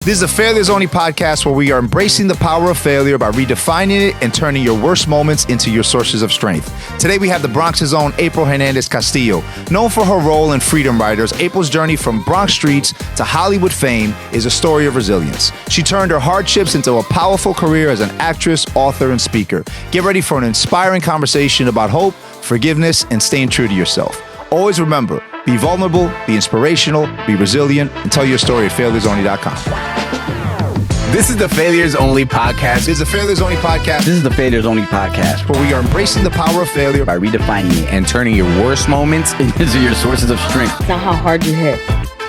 This is a Failures Only podcast where we are embracing the power of failure by redefining it and turning your worst moments into your sources of strength. Today we have the Bronx's own April Hernandez Castillo. Known for her role in Freedom Riders, April's journey from Bronx streets to Hollywood fame is a story of resilience. She turned her hardships into a powerful career as an actress, author, and speaker. Get ready for an inspiring conversation about hope, forgiveness, and staying true to yourself. Always remember, be vulnerable, be inspirational, be resilient, and tell your story at failuresonly.com. This is the Failures Only podcast. This is the Failures Only podcast. This is the Failures Only podcast, where we are embracing the power of failure by redefining it and turning your worst moments into your sources of strength. It's not how hard you hit.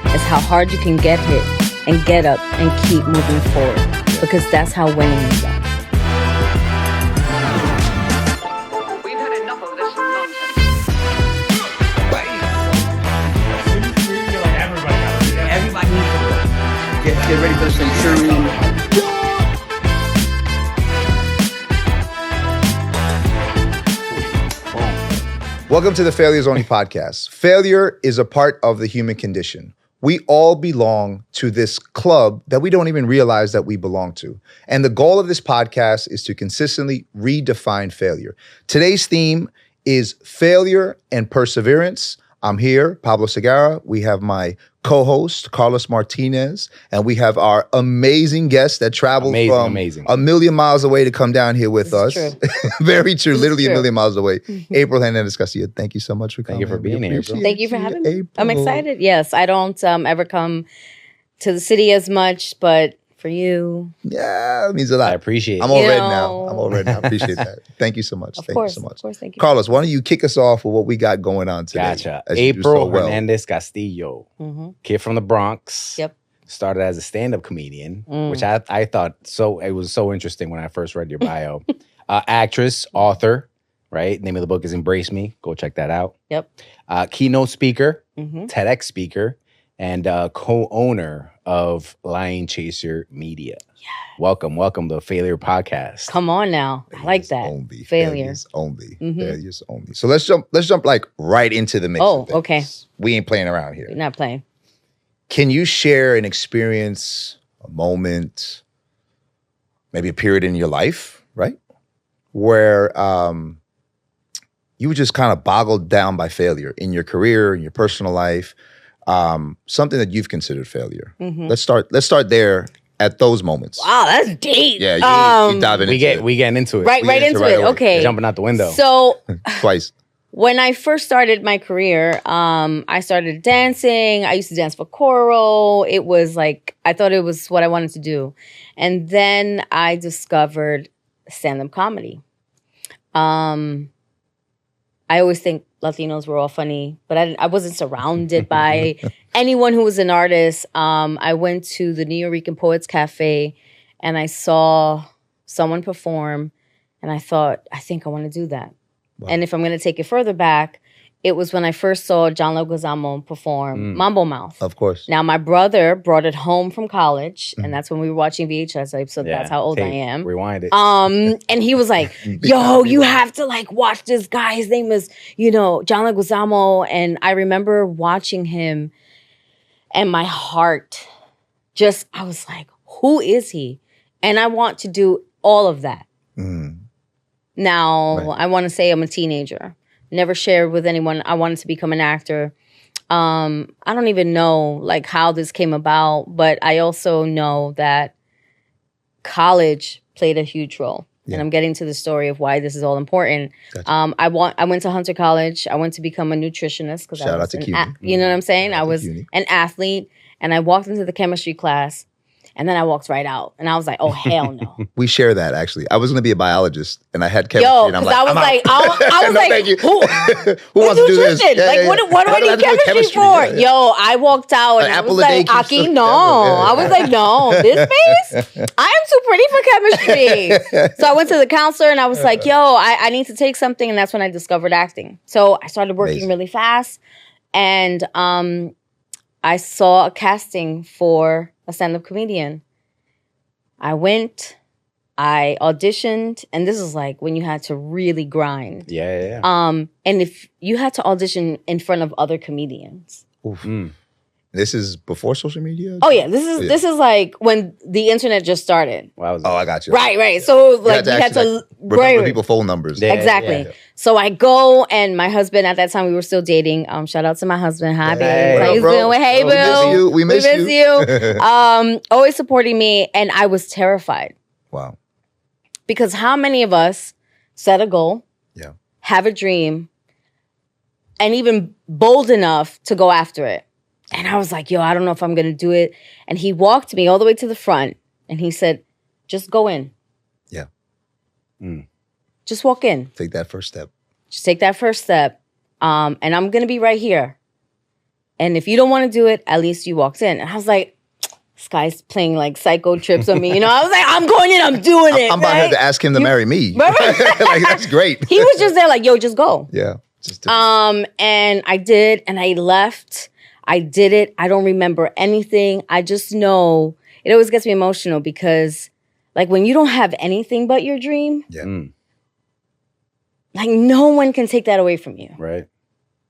It's how hard you can get hit and get up and keep moving forward, because that's how winning is done. We've had enough of this nonsense. Everybody get ready for the centurion. Welcome to the Failures Only podcast. Failure is a part of the human condition. We all belong to this club that we don't even realize that we belong to. And the goal of this podcast is to consistently redefine failure. Today's theme is failure and perseverance. I'm here, Pablo Segarra. We have my co-host, Carlos Martinez, and we have our amazing guest that traveled from a million miles away to come down here with us. True. Very true, literally a million miles away. April Hernandez Castillo, thank you so much for coming. Thank you for being here, April. Thank you for having me. April. I'm excited. Yes, I don't ever come to the city as much, but for you. Yeah, it means a lot. I appreciate it. I'm all red now. I appreciate that. Thank you so much. Of Thank course, you so much. Of course, thank you. Carlos, why don't you kick us off with what we got going on today? Gotcha. as you do April so well. Hernandez Castillo, kid from the Bronx. Yep. Started as a stand-up comedian, which I thought it was so interesting when I first read your bio. Actress, author, right? Name of the book is Embrace Me. Go check that out. Yep. Keynote speaker, TEDx speaker, and co-owner of Lion Chaser Media. Yeah. Welcome to the Failure Podcast. Come on now. I like that. Only. Failure. Failures only. Failures only. So let's jump like right into the mix. Oh, of things. okay. We ain't playing around here. You're not playing. Can you share an experience, a moment, maybe a period in your life, right? Where you were just kind of boggled down by failure in your career, in your personal life, something that you've considered failure. Let's start there at those moments. Wow, that's deep. Yeah, you diving into it. We getting into it. Right into it. away. Okay. Jumping out the window. So Twice. when I first started my career, I started dancing. I used to dance for choral. It was like, I thought it was what I wanted to do. And then I discovered stand-up comedy. I always think Latinos were all funny, but I wasn't surrounded by anyone who was an artist. I went to the New York Poets Cafe and I saw someone perform and I thought, I think I want to do that. Wow. And if I'm going to take it further back, it was when I first saw John Leguizamo perform Mambo Mouth. Of course. Now, my brother brought it home from college, and that's when we were watching VHS, so that's how old I am. Rewind it. And he was like, yo, you have to like watch this guy. His name is, John Leguizamo. And I remember watching him and my heart I was like, who is he? And I want to do all of that. Now, I want to say I'm a teenager. Never shared with anyone. I wanted to become an actor. I don't even know like how this came about, but I also know that college played a huge role. Yeah. And I'm getting to the story of why this is all important. Gotcha. I went to Hunter College. I went to become a nutritionist because I was you know what I'm saying? I was an athlete, and I walked into the chemistry class. And then I walked right out. And I was like, oh, hell no. We share that, actually. I was going to be a biologist, and I had chemistry. And I'm like, I was like, thank you. who wants to do this? Yeah. What do I need chemistry for? Yeah. Yo, I walked out, and I was like, Aki, no. I was like, no, this face? I am too pretty for chemistry. So I went to the counselor, and I was like, yo, I need to take something. And that's when I discovered acting. So I started working really fast. And I saw a casting for a stand-up comedian. I went, I auditioned, and this is like when you had to really grind. Yeah. And if you had to audition in front of other comedians, This is before social media? Oh yeah, this is like when the internet just started. Wow, Oh, I got you. Right. So like you had to actually, remember people's phone numbers. Yeah. exactly. So I go, and my husband at that time, we were still dating. Shout out to my husband. Hi, Hey. babe. What How up, you bro? doing? Hey, We miss Bill. you. We miss you. Always supporting me, and I was terrified Wow. because how many of us set a goal, Yeah. have a dream, and even bold enough to go after it? And I was like, yo, I don't know if I'm going to do it. And he walked me all the way to the front, and he said, just go in. Yeah. Just walk in. Take that first step. Just take that first step. And I'm going to be right here. And if you don't want to do it, at least you walked in. And I was like, this guy's playing like psycho trips on me. You know, I was like, I'm going in, I'm doing it. I'm about right? to ask him to marry me. Right. Like, that's great. He was just there like, yo, just go. Yeah. Just do it. And I did, and I left. I did it. I don't remember anything. I just know it always gets me emotional because like when you don't have anything but your dream, Yeah. like no one can take that away from you. Right.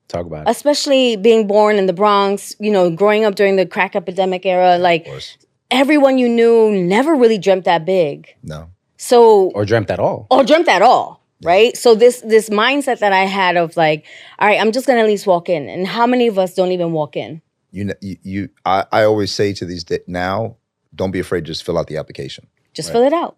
Talk about it. Especially being born in the Bronx, you know, growing up during the crack epidemic era, like Of course. everyone you knew never really dreamt that big. No. So Or dreamt at all. or dreamt at all, right? So this mindset that I had of like, all right, I'm just gonna at least walk in. And how many of us don't even walk in? I always say to these now, don't be afraid. Just fill out the application. Just fill it out.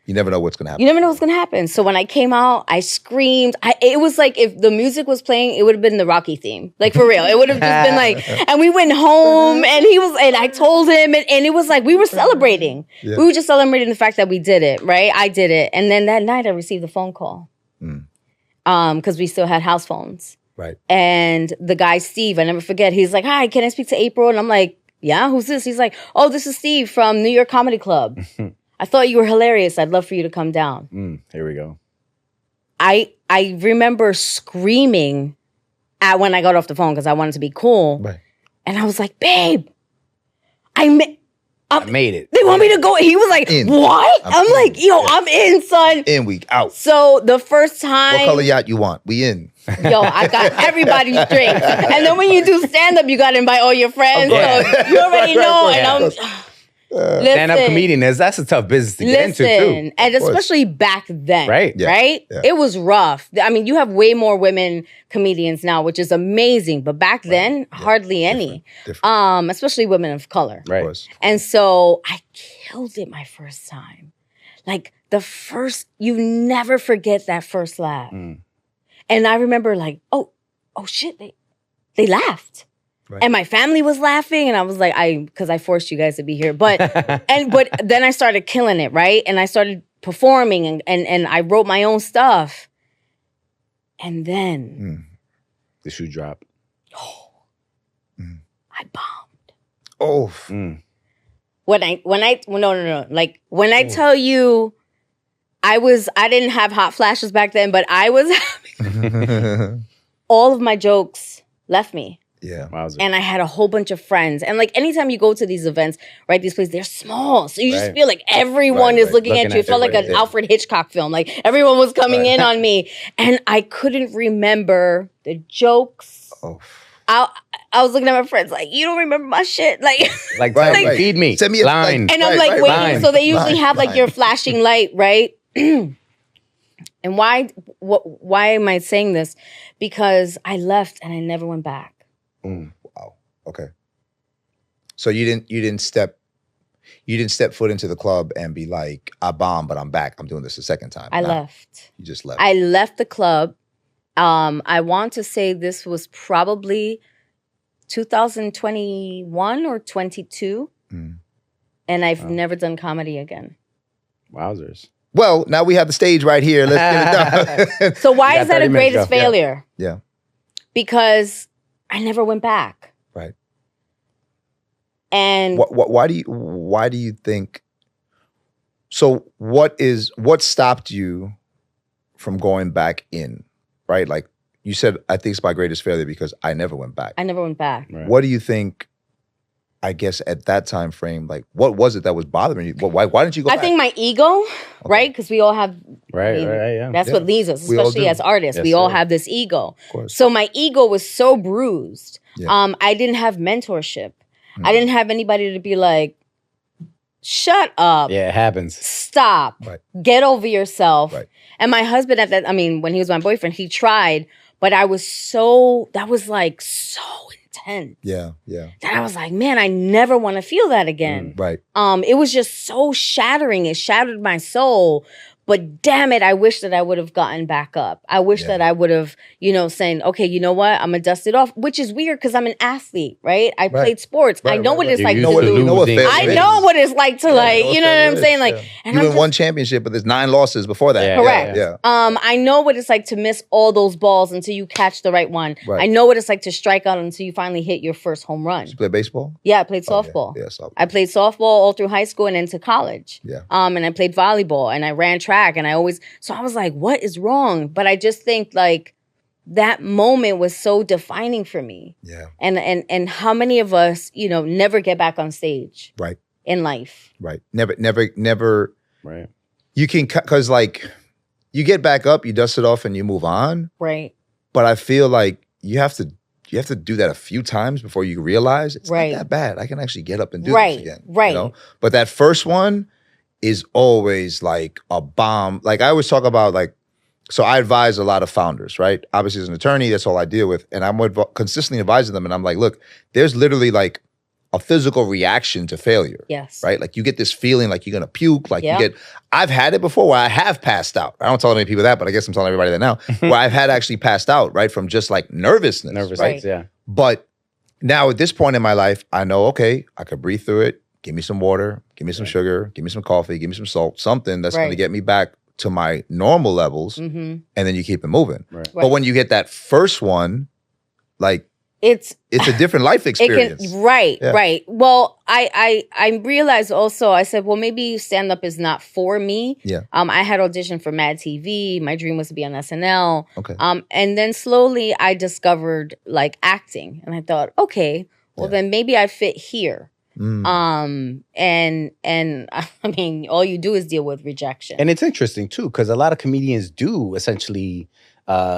You never know what's going to happen. You never know what's gonna happen. So when I came out, I screamed. It was like if the music was playing, it would have been the Rocky theme. Like for real. It would have just been like, and we went home and I told him and it was like we were celebrating. Yeah. We were just celebrating the fact that we did it, right? I did it. And then that night I received a phone call. Because we still had house phones. Right. And the guy, Steve, I never forget, he's like, hi, can I speak to April? And I'm like, yeah, who's this? He's like, oh, this is Steve from New York Comedy Club. I thought you were hilarious. I'd love for you to come down. Here we go. I remember screaming when I got off the phone because I wanted to be cool. Right. And I was like, babe, I made it. They want me to go. He was like, In. what? I'm I'm in. like, yo, I'm in, son. In, week out. So the first What time, color yacht you want? We in. yo, I got everybody's drinks. And then when you do stand-up, you got to invite all your friends. Of So you already know. And I'm Stand-up comedian that's a tough business to get into too. and especially back then, Right. Yeah. right? Yeah. It was rough. I mean, you have way more women comedians now, which is amazing. But back then, hardly any. Different. Especially women of color. Right. Of course. And so I killed it my first time. Like you never forget that first laugh. And I remember like, oh shit, they laughed. Right. And my family was laughing, and I was like, because I forced you guys to be here. But but then I started killing it, right? And I started performing and I wrote my own stuff. And then The shoe dropped. I bombed. Oh. No. Like when I tell you I didn't have hot flashes back then, but I was having all of my jokes left me. Yeah. Wowzer. And I had a whole bunch of friends. And like anytime you go to these events, right, these places, they're small. So you just Right. feel like everyone Right, is looking at you. It felt like an yeah. Alfred Hitchcock film. Like everyone was coming in on me. And I couldn't remember the jokes. Oh. I was looking at my friends like, you don't remember my shit? Like, Like, Right. feed me. Send me a line. like- and I'm Right, like right, waiting. line. So they usually have like line. your flashing light, right? And why am I saying this? Because I left and I never went back. Wow. Okay. So you didn't step foot into the club and be like, I bombed, but I'm back. I'm doing this a second time. I Nah, left. You just left. I left the club. I want to say this was probably 2021 or 22. And I've never done comedy again. Wowzers. Well, now we have the stage right here. Let's get it done. So why You is got that a 30 minutes, greatest Joe. Yeah. failure? Yeah. Because I never went back. Right. And Why do you think? So what stopped you from going back in? Right, like you said, I think it's my greatest failure because I never went back. I never went back. Right. What do you think? I guess at that time frame, like what was it that was bothering you? Why didn't you go? I back? think my ego, right? Because we all have, Right, I mean, right, yeah. that's Yeah. what leads us, We all especially do. as artists. Yes, we all sir. have this ego. course. So my ego was so bruised Yeah. I didn't have mentorship. I didn't have anybody to be like, shut up. Yeah, it happens. Stop. Right. Get over yourself. Right. And my husband when he was my boyfriend, he tried, but that was like so intense. Yeah. Yeah. That I was like, man, I never want to feel that again. Right. It was just so shattering. It shattered my soul. But damn it, I wish that I would have gotten back up. I wish that I would have, saying, okay, you know what? I'm going to dust it off, which is weird because I'm an athlete, right? I played sports. I know what it's like to You're lose. losing. I know what it's like to you know what I'm saying? Like, and you I'm win one championship, but there's 9 losses before that. Yeah, correct. Yeah. I know what it's like to miss all those balls until you catch the right one. Right. I know what it's like to strike out until you finally hit your first home run. Did you play baseball? Yeah, I played Oh, softball. Yeah, softball. I played softball all through high school and into college. Yeah. And I played volleyball and I ran track and so I was like, what is wrong? But I just think like that moment was so defining for me. Yeah. And how many of us, never get back on stage Right. in life? Right. Never. Right. You can, because like you get back up, you dust it off and you move on. Right. But I feel like you have to do that a few times before you realize it's Right. not that bad. I can actually get up and do Right. this again. Right. But that first one is always like a bomb. Like I always talk about like, so I advise a lot of founders, right? Obviously as an attorney, that's all I deal with. And I'm consistently advising them. And I'm like, look, there's literally like a physical reaction to failure. Yes. Right? Like you get this feeling like you're going to puke. Like Yeah. I've had it before where I have passed out. I don't tell many people that, but I guess I'm telling everybody that now. Where I've had actually passed out, right? From just like nervousness. Right? Yeah. But now at this point in my life, I know, okay, I could breathe through it. Give me some water, give me some sugar, give me some coffee, give me some salt, something that's going to get me back to my normal levels. Mm-hmm. And then you keep it moving. Right. But when you get that first one, like It's a different life experience. Right. Yeah. Well, I realized also, I said, well, maybe stand-up is not for me. Yeah. I had auditioned for Mad TV. My dream was to be on SNL. Okay. And then slowly I discovered like acting. And I thought, okay, well then maybe I fit here. And I mean, all you do is deal with rejection. And it's interesting too, because a lot of comedians do essentially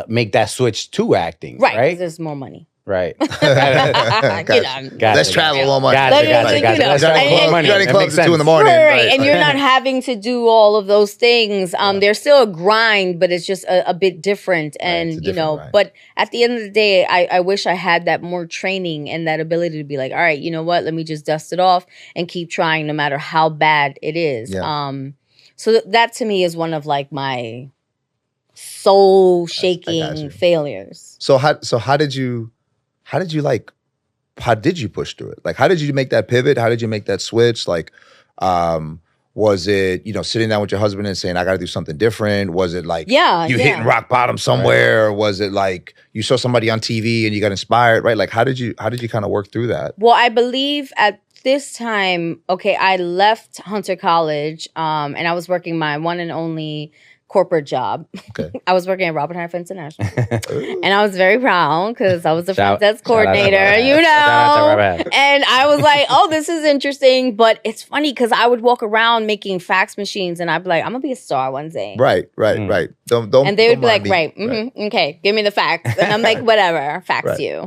make that switch to acting. right. 'Cause Right. there's more money. Right. Gotcha. Let's travel more much. Gotcha. Let's travel more money. You're in That clubs makes at 2 in the sense. morning. Right. And you're not having to do all of those things. There's still a grind, but it's just a bit different. And, it's a different grind. but at the end of the day, I wish I had that more training and that ability to be like, all right, you know what? Let me just dust it off and keep trying no matter how bad it is. Yeah. So that to me is one of like my soul you. shaking failures. So how did you push through it? Like, how did you make that pivot? How did you make that switch? Like, was it, sitting down with your husband and saying, I got to do something different? Was it like you hitting rock bottom somewhere? Or was it like you saw somebody on TV and you got inspired, right? Like, how did you kind of work through that? Well, I believe at this time, okay, I left Hunter College and I was working my one and only corporate job. Okay. I was working at Robert Half International. And I was very proud because I was the front desk Shout out to coordinator, Robert. Shout out to Robert. And I was like, oh, this is interesting. But it's funny because I would walk around making fax machines and I'd be like, I'm going to be a star one day. Right. Don't. And they would be like, don't right, mind me. okay, give me the fax. And I'm like, whatever, fax Right. you.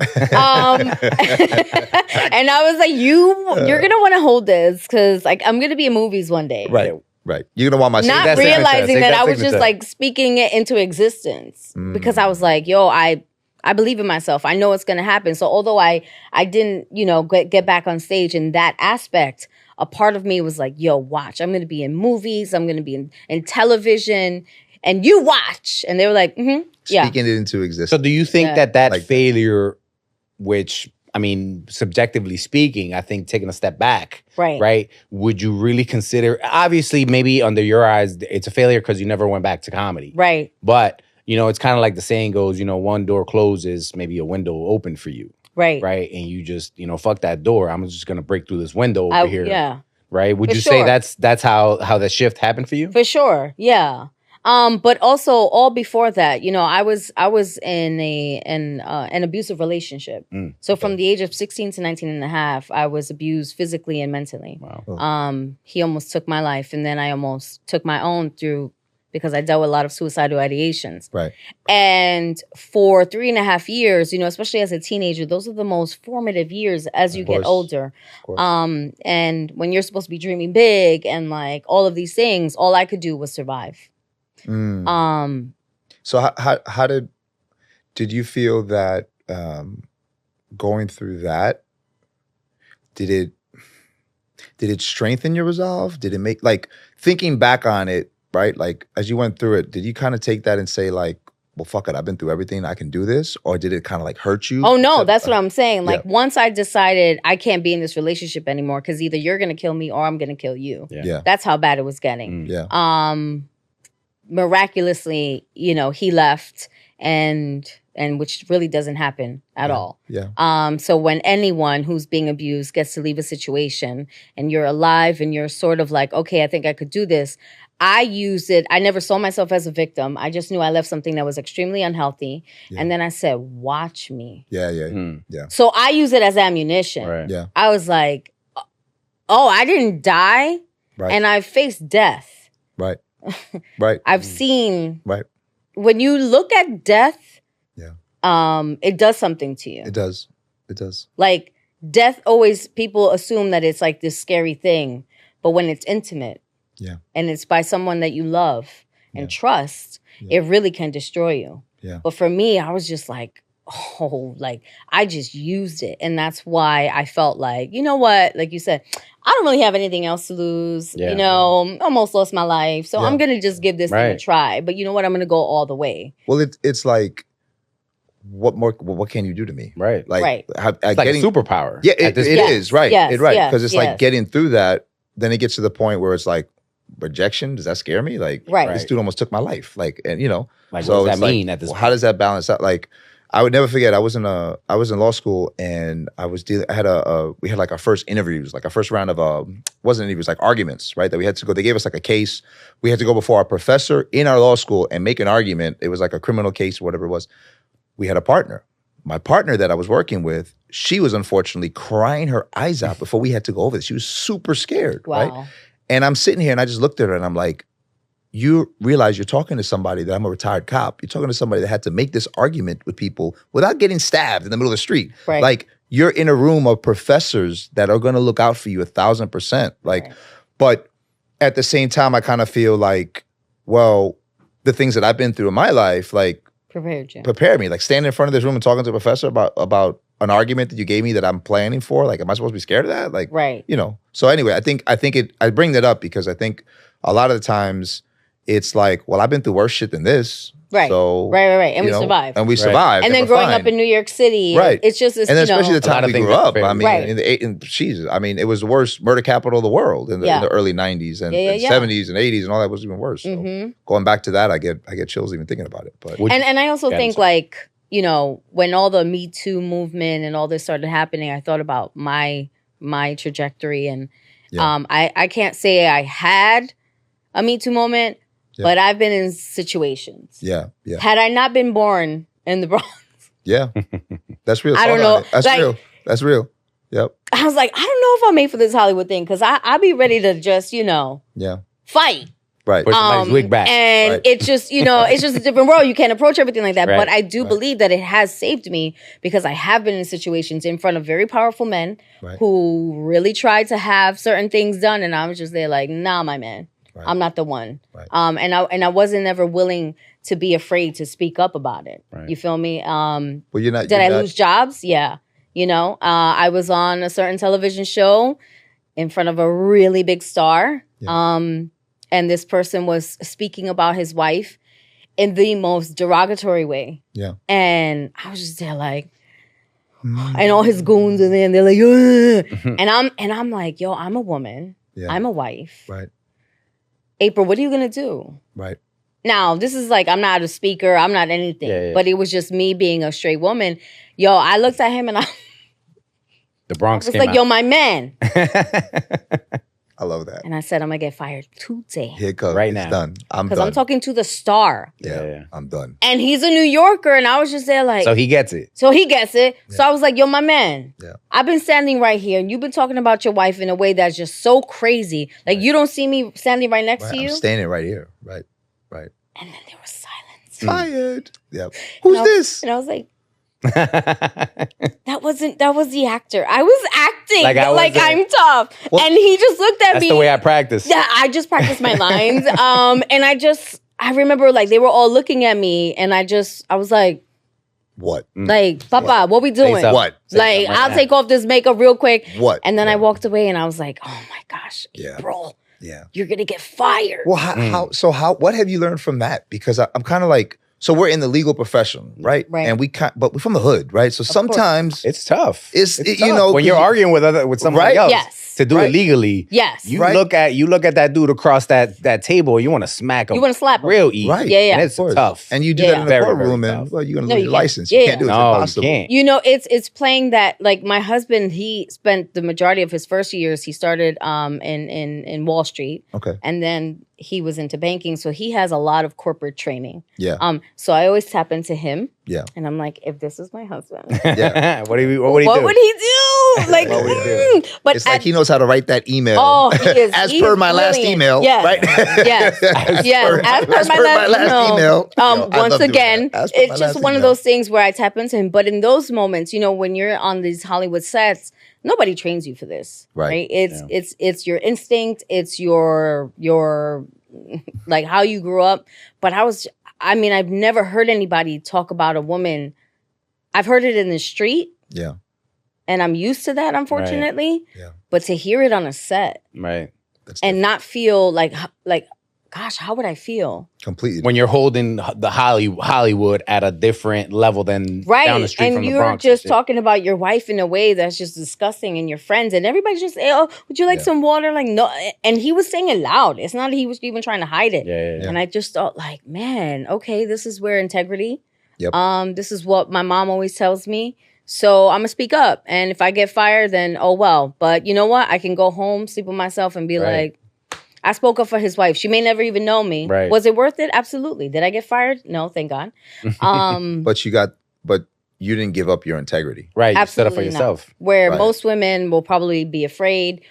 And I was like, you're going to want to hold this because like I'm going to be in movies one day. Right. You're gonna want my Not That's signature. realizing Take that that I was just signature. like speaking it into existence because I was like, yo, I believe in myself. I know it's going to happen. So although I didn't, get back on stage in that aspect, a part of me was like, yo, watch. I'm going to be in movies. I'm going to be in television. And you watch. And they were like, yeah. Speaking it into existence. So do you think Yeah. that Like- failure, which, I mean, subjectively speaking, I think taking a step back, Right. would you really consider, obviously, maybe under your eyes, it's a failure because you never went back to comedy. Right. But, it's kind of like the saying goes, one door closes, maybe a window will open for you. Right. Right. And you just, fuck that door. I'm just going to break through this window over here. Yeah. Right. Would For you say sure. that's how that shift happened for you? For sure. Yeah. But also all before that, I was in an abusive relationship. So from the age of 16 to 19 and a half, I was abused physically and mentally. Wow. He almost took my life and then I almost took my own through because I dealt with a lot of suicidal ideations. Right. And for 3.5 years, especially as a teenager, those are the most formative years as you get course. older. Of course. And when you're supposed to be dreaming big and like all of these things, all I could do was survive. Mm. So how did you feel that going through that, did it strengthen your resolve? Did it make, like, thinking back on it, right? Like, as you went through it, did you kind of take that and say, like, well, fuck it, I've been through everything, I can do this? Or did it kind of like hurt you? Oh, no, that's what I'm saying. Like, yeah. once I decided I can't be in this relationship anymore because either you're going to kill me or I'm going to kill you. Yeah. That's how bad it was getting. Yeah. Miraculously, he left and which really doesn't happen at all. Yeah. So when anyone who's being abused gets to leave a situation and you're alive and you're sort of like, okay, I think I could do this. I used it. I never saw myself as a victim. I just knew I left something that was extremely unhealthy. Yeah. And then I said, watch me. Yeah. Yeah. So I use it as ammunition. Right. Yeah. I was like, oh, I didn't die. Right. And I faced death. Right. Right. I've seen, Right. when you look at death, Yeah. it does something to you. It does. It does. Like, death always, people assume that it's like this scary thing. But when it's intimate, Yeah. and it's by someone that you love and trust, Yeah. it really can destroy you. Yeah. But for me, I was just like, oh, like, I just used it. And that's why I felt like, you know what? Like you said, I don't really have anything else to lose. Yeah. Almost lost my life. So Yeah. I'm going to just give this thing a Right. try. But you know what? I'm going to go all the way. Well, it's like, what can you do to me? Right. Like, Right. It's like a superpower. Yeah, at this it point. is, right. Yes, Right. yes, Because it's yes. like getting through that, then it gets to the point where it's like, rejection, does that scare me? Like, Right. this dude almost took my life. Like, and Like, so what does it's that like, mean at this well, point? how does that balance out? Like, I would never forget, I was in law school and we had like our first interviews, like our first round of, wasn't interviews, like arguments, right? That we had to go, they gave us like a case. We had to go before our professor in our law school and make an argument. It was like a criminal case or whatever it was. We had a partner. My partner that I was working with, she was unfortunately crying her eyes out before we had to go over this. She was super scared, Wow. right? And I'm sitting here and I just looked at her and I'm like, you realize you're talking to somebody that I'm a retired cop. You're talking to somebody that had to make this argument with people without getting stabbed in the middle of the street. Right. Like, you're in a room of professors that are going to look out for you 1,000%. Like, Right. but at the same time, I kind of feel like, well, the things that I've been through in my life, like, Prepared you. prepare me. Like, standing in front of this room and talking to a professor about an argument that you gave me that I'm planning for. Like, am I supposed to be scared of that? Like, Right. So anyway, I bring that up because I think a lot of the times it's like, well, I've been through worse shit than this. Right. So Right. And we survived. And we Right. survived. And then we're growing fine. up in New York City, Right. it's just this, And then especially the A lot time of we things grew that up. favor I you. mean, Right. Jesus, I mean, it was the worst murder capital of the world in the early 90s and, Yeah. 70s and 80s and all that was even worse. So Mhm. going back to that, I get chills even thinking about it. But And I also Yeah, think, I'm like, when all the Me Too movement and all this started happening, I thought about my trajectory. And Yeah. I can't say I had a Me Too moment, Yeah. but I've been in situations. yeah. Had I not been born in the Bronx, Yeah. That's real. I don't Hold on. know. That's Like- real. That's real. Yep. I was like, I don't know if I'm made for this Hollywood thing because I be ready to just, Yeah. fight. Right. Put somebody's wig back. And Right. it's just, it's just a different world. You can't approach everything like that. Right. But I do Right. believe that it has saved me because I have been in situations in front of very powerful men Right. who really tried to have certain things done. And I was just there like, nah, my man, Right. I'm not the one. Right. And I wasn't ever willing to be afraid to speak up about it. Right. You feel me? Well, you're not. Did you're I not- lose jobs? Yeah. I was on a certain television show in front of a really big star. Yeah. And this person was speaking about his wife in the most derogatory way. Yeah. And I was just there like, Mm. and all his goons are there and they're like, ugh. and I'm like, yo, I'm a woman. Yeah. I'm a wife. Right. April, what are you gonna do? Right. Now, this is like, I'm not a speaker, I'm not anything. Yeah, yeah. But it was just me being a straight woman. Yo, I looked at him and I The Bronx was came like, out. yo, my man. I love that. And I said, I'm gonna get fired today. Here it comes. Right It's now. done. I'm Because done. I'm talking to the star. Yeah, Yeah. I'm done. And he's a New Yorker. And I was just there like, So he gets it. so he gets it. So I was like, yo, my man. Yeah. I've been standing right here. And you've been talking about your wife in a way that's just so crazy. Like, you don't see me standing right next Right. to I'm you. standing right here. Right. Right. And then there was silence. Fired. Yep. Who's this? And I was like, that was the actor. I was acting like I'm tough. Well, and he just looked at That's me. the way I practice. Yeah, I just practiced my lines. And I remember like they were all looking at me and I was like, What? like, Papa, what we doing? something. What? Like, I'll take off this makeup real quick. What? And then I Yeah. walked away and I was like, oh my gosh, Yeah. April, Yeah. you're going to get fired. Well, what have you learned from that? Because I'm kind of like, so we're in the legal profession, right? Right. And but we're from the hood, right? So sometimes It's tough. It's- tough. you know, when you're arguing with somebody Right? else Yes. to do Right. it legally. Yes. You Right. look at that dude across that table. You want to smack him. You wanna slap him. real easy. Right. Yeah, yeah. And it's Of course. tough. And you do Yeah, that in yeah. the Very, very courtroom, and tough. well, you're gonna No, lose you your can't. license. Yeah, You yeah. can't do it. It's No, you impossible. can't. You know, it's playing that, like my husband, he spent the majority of his first years, he started in Wall Street. Okay. And then he was into banking. So he has a lot of corporate training. Yeah. So I always tap into him. Yeah. And I'm like, if this is my husband, Yeah. what would he do? what would he do? Like, What would he do? but It's like he knows how to write that email. Oh, he is. As He's per my last brilliant. email, Yes. right? Yes. Yes. As per my last email. Yo, I Once love doing again, that. As per my it's just last one of email. those things where I tap into him. But in those moments, you know, when you're on these Hollywood sets, nobody trains you for this. Right. It's your instinct. It's your like how you grew up. But I've never heard anybody talk about a woman. I've heard it in the street. Yeah. And I'm used to that, unfortunately. Yeah. But to hear it on a set Right. That's and not feel like, gosh, how would I feel? completely. When you're holding the Hollywood at a different level than Right. down the street And from the you're Bronx. just and shit. talking about your wife in a way that's just disgusting and your friends and everybody's just, hey, oh, would you like some water? Like, no. And he was saying it loud. It's not he was even trying to hide it. Yeah. And I just thought like, man, okay, this is where integrity. Yep. This is what my mom always tells me. So I'm gonna speak up. And if I get fired, then oh well. But you know what? I can go home, sleep with myself and be Right. like, I spoke up for his wife. She may never even know me. Right. Was it worth it? Absolutely. Did I get fired? No, thank God. But you didn't give up your integrity. Right. You stood up for Absolutely not. yourself. Where Right. most women will probably be afraid.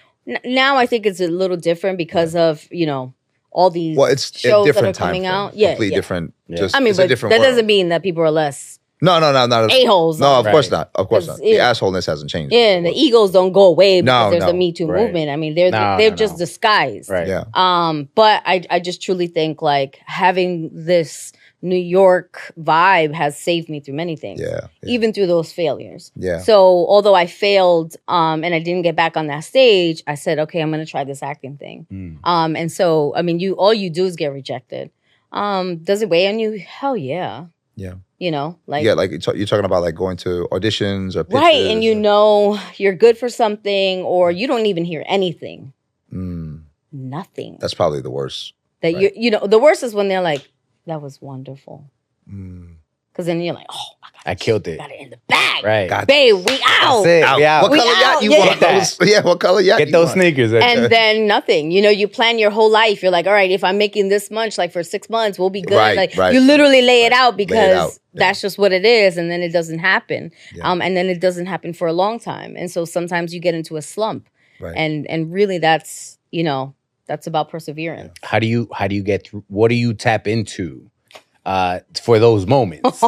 Now I think it's a little different because of, you know, all these Well, it's a shows that are different time coming frame. out. Yeah, Completely yeah. different. Yeah. Just, I mean, it's a but different that world. doesn't mean that people are less No, not a-holes. No, of Right. course not. Of course 'Cause, not. The yeah. assholeness hasn't changed. Yeah, and the egos don't go away because No, there's no. a Me Too Right. movement. I mean, they're No, just no. disguised. Right. Yeah. But I just truly think like having this New York vibe has saved me through many things. Yeah. Even through those failures. Yeah. So although I failed and I didn't get back on that stage, I said, okay, I'm gonna try this acting thing. And so I mean all you do is get rejected. Does it weigh on you? Hell yeah. Yeah. You know, like Yeah, like you're talking about like going to auditions or pitches. right, and you know you're good for something, or you don't even hear anything. Nothing. That's probably the worst. That right. you know, the worst is when they're like, "That was wonderful," because then you're like, "Oh, I killed it. got it in the bag, Right. Got babe, we out." That's it. Out. We out. What We color out. yacht you Yeah. want? Get Yeah, what color yacht Get you those want? sneakers. And then nothing. You know, you plan your whole life. You're like, all right, if I'm making this much, like for 6 months, we'll be good. Right, like right. you literally lay it out Lay because it out. Yeah. that's just what it is, and then it doesn't happen. Yeah. And then it doesn't happen for a long time, and so sometimes you get into a slump, Right. and really that's that's about perseverance. How do you get through? What do you tap into for those moments?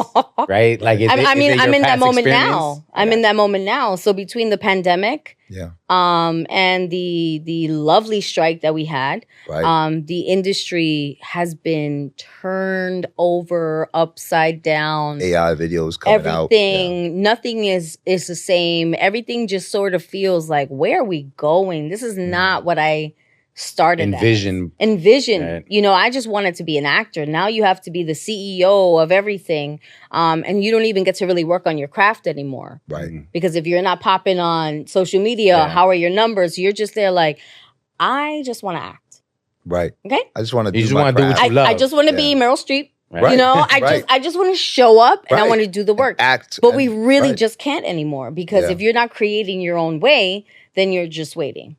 Right? Like, is I'm it in your that past moment experience? now. I'm in that moment now. So between the pandemic, Yeah. and the lovely strike that we had, Right. the industry has been turned over, upside down. AI videos coming out. Everything, nothing is the same. Everything just sort of feels like, where are we going? This is not what I started at. Envision. Right. You know, I just wanted to be an actor. Now you have to be the CEO of everything. And you don't even get to really work on your craft anymore. Right. Because if you're not popping on social media, Yeah. how are your numbers? You're just there like, I just want to act. Right. Okay? I just want to do just my wanna do what craft. you love. I just want to be Meryl Streep. Right. You know, Right. I just want to show up and I Right. want to do the work. Act. But we and- really right. just can't anymore because Yeah. if you're not creating your own way, then you're just waiting.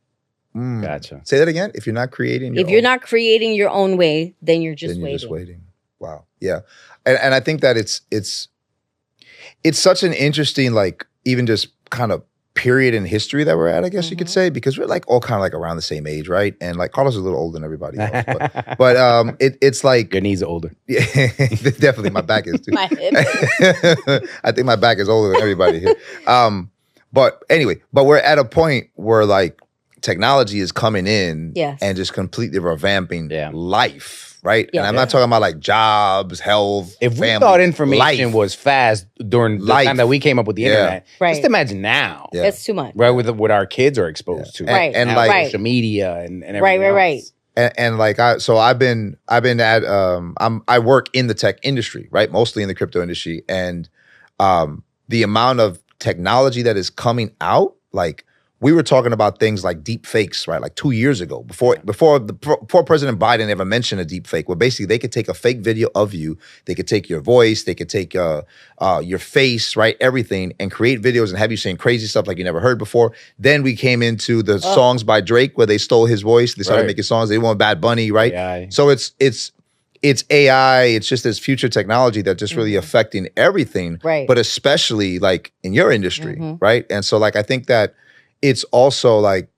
Gotcha. Say that again. If you're not creating your If you're own- not creating your own way, then you're just then you're waiting. just waiting. Wow. Yeah. And I think that it's such an interesting, like, even just kind of period in history that we're at, I guess you could say, because we're like all kind of like around the same age, right? And like Carlos is a little older than everybody else, but it's like Your knees are older. yeah, definitely my back is too. My hip. I think my back is older than everybody here. But anyway, but we're at a point where like technology is coming in Yes. and just completely revamping Yeah. life, right? Yeah. And I'm not talking about like jobs, health, If we family, thought information life. was fast during the Life. time that we came up with the Yeah. internet, Right. just imagine now, Yeah. It's too much. right? With what our kids are exposed to, Right. And Now, like Right. social media and everything Right, else. right. and like I've been at I work in the tech industry, right? Mostly in the crypto industry, and the amount of technology that is coming out, like we were talking about things like deep fakes, right? Like 2 years ago, before President Biden ever mentioned a deep fake, where basically they could take a fake video of you, they could take your voice, they could take your face, right? Everything, and create videos and have you saying crazy stuff like you never heard before. Then we came into the songs by Drake where they stole his voice. They started Right. making songs. They want Bad Bunny, right? AI. So it's AI. It's just this future technology that's just really affecting everything, Right. but especially like in your industry, Mhm. right? And so like I think that it's also like,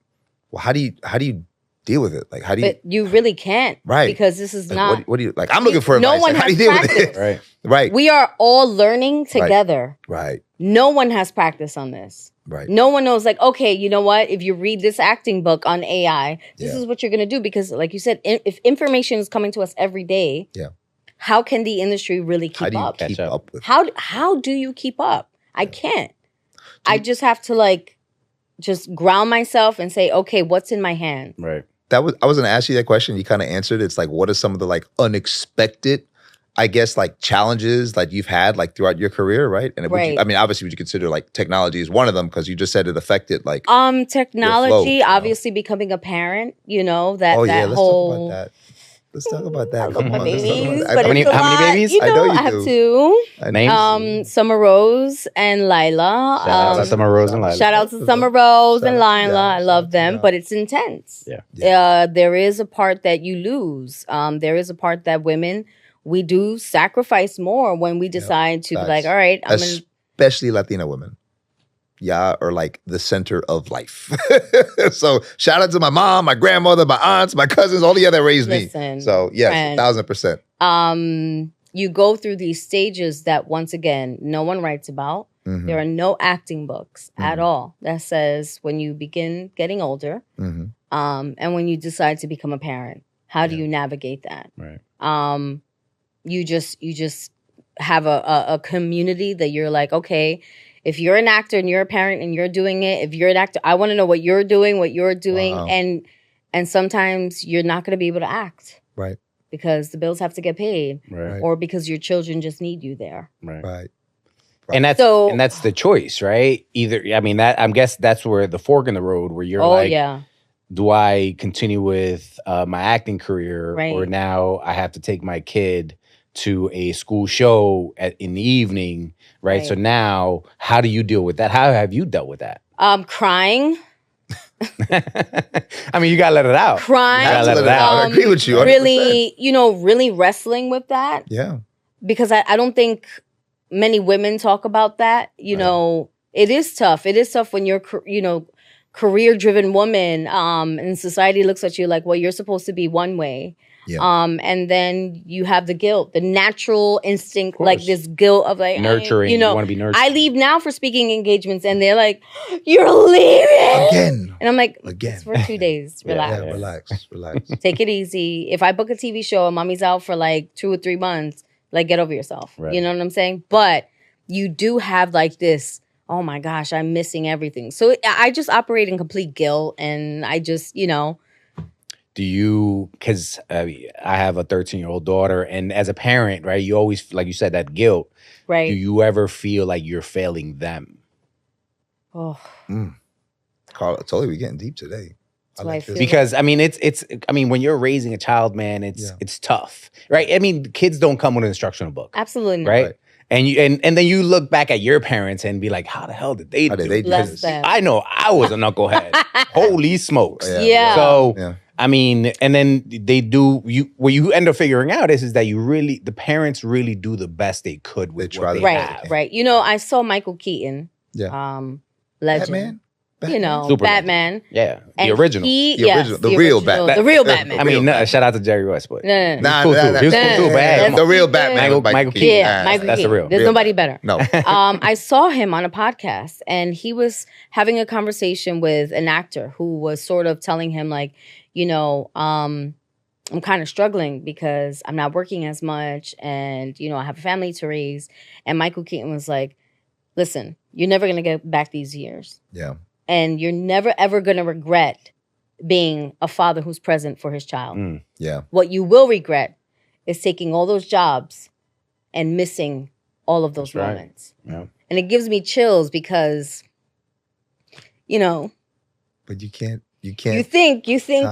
well, how do you deal with it? Like how do you But you really can't. Right. Because this is like, not. what do you like? I'm looking for No advice. one Like, how do you has deal with it? practice. Right. Right. We are all learning together. Right. No one has practice on this. Right. No one knows, like, okay, you know what? If you read this acting book on AI, this Yeah. is what you're going to do. Because, like you said, if information is coming to us every day, Yeah. how can the industry really How keep do you up? keep Catch up. up with How do you keep up? I can't. I just have to, like, just ground myself and say, okay, what's in my hand? Right. I was going to ask you that question. You kind of answered. It's like, what are some of the like unexpected, I guess, like challenges that you've had like throughout your career, right? And Right. I mean, obviously, would you consider like technology is one of them because you just said it affected like. Technology, you know? obviously becoming a parent, that oh yeah, that let's whole. talk about that. Let's talk about that. I love Come my on, let's talk about babies, that. but How many- it's a how many lot. babies? You I know, know you I have do. two. Names? Summer Rose and Lila. Shout out to Summer Rose and Lila. Shout out to Summer Rose and Shout out- Lila. yeah, I love shout them, out. but it's intense. Yeah. There is a part that you lose. There is a part that women, we do sacrifice more when we decide to be Facts. like, all right, I'm going to. Especially Latina women. Yeah, are like the center of life. So shout out to my mom, my grandmother, my aunts, my cousins, all the other that raised Listen, me. So yes, friend. 1000%. You go through these stages that, once again, no one writes about. Mhm. There are no acting books at all that says when you begin getting older, Mhm. and when you decide to become a parent, how do you navigate that? Right. You just have a community that you're like, okay, if you're an actor and you're a parent and you're doing it, if you're an actor, I want to know what you're doing, Wow. and sometimes you're not going to be able to act Right, because the bills have to get paid, Right. or because your children just need you there. Right. right. And that's the choice, right? Either I guess that's where the fork in the road where you're Oh like, yeah, do I continue with my acting career, Right. or now I have to take my kid to a school show in the evening, right? Right. So now, how do you deal with that? How have you dealt with that? crying. I mean, you gotta let it out. Crying. You gotta let it I out. agree with you. 100%. Really wrestling with that. Yeah. Because I don't think many women talk about that. It is tough. It is tough when you're, career-driven woman, and society looks at you like, well, you're supposed to be one way. Yeah. And then you have the guilt, the natural instinct, course. like this guilt of like, Nurturing. You want to be nurturing. I leave now for speaking engagements, and they're like, you're leaving Again. and I'm like, Again. it's for 2 days. Yeah. Relax. Yeah, relax. Take it easy. If I book a TV show and mommy's out for like 2 or 3 months, like, get over yourself. Right. You know what I'm saying? But you do have like this, oh my gosh, I'm missing everything. So I just operate in complete guilt, and I just, Do you, because I have a 13-year-old daughter, and as a parent, right, you always, like you said, that guilt. right. Do you ever feel like you're failing them? Oh, Carl, I told you we're getting deep today. That's why I feel- Because when you're raising a child, man, it's tough, right? I mean, kids don't come with an instructional book, absolutely not. right? Right. And you and then you look back at your parents and be like, how the hell did they How do did they it? do Bless this? them. I know I was a knucklehead. Holy smokes! Yeah. So Yeah. I mean, and then they do what you end up figuring out is that the parents really do the best they could with They try what they their Right, have. right. I saw Michael Keaton, Yeah. legend. Batman? you know, Superman. Batman. Yeah, the And original. The real Batman. The real Batman. I mean, shout out to Jerry West, but no. Nah, cool nah, too. nah. He was cool too, but hey, come The on. real Batman. was Michael Keaton. Yeah, Michael that's the Keaton. real. There's nobody better. No. I saw him on a podcast, and he was having a conversation with an actor who was sort of telling him, like, you know, I'm kind of struggling because I'm not working as much, and you know, I have a family to raise. And Michael Keaton was like, "Listen, you're never gonna get back these years, Yeah. and you're never ever gonna regret being a father who's present for his child. Yeah. What you will regret is taking all those jobs and missing all of those That's right. moments." Yeah. And it gives me chills because, you know, But you can't. you Time. think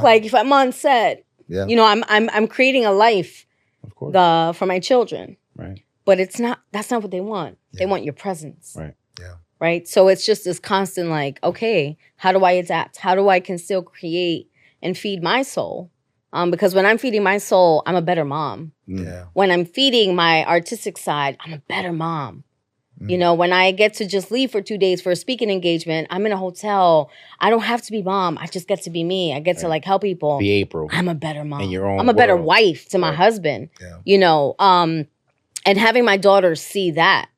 like if I'm on set, Yeah. you know, I'm creating a life Of course. for my children, Right. but that's not what they want. They Yeah. want your presence. Right. Yeah. Right. So it's just this constant like, okay, how do I adapt? How do I can still create and feed my soul? Because when I'm feeding my soul, I'm a better mom. Yeah. When I'm feeding my artistic side, I'm a better mom. You know, when I get to just leave for 2 days for a speaking engagement, I'm in a hotel. I don't have to be mom. I just get to be me. I get to like help people. Be April. I'm a better mom. In your own I'm a better world. wife to my Right. husband. Yeah. You know, and having my daughters see that.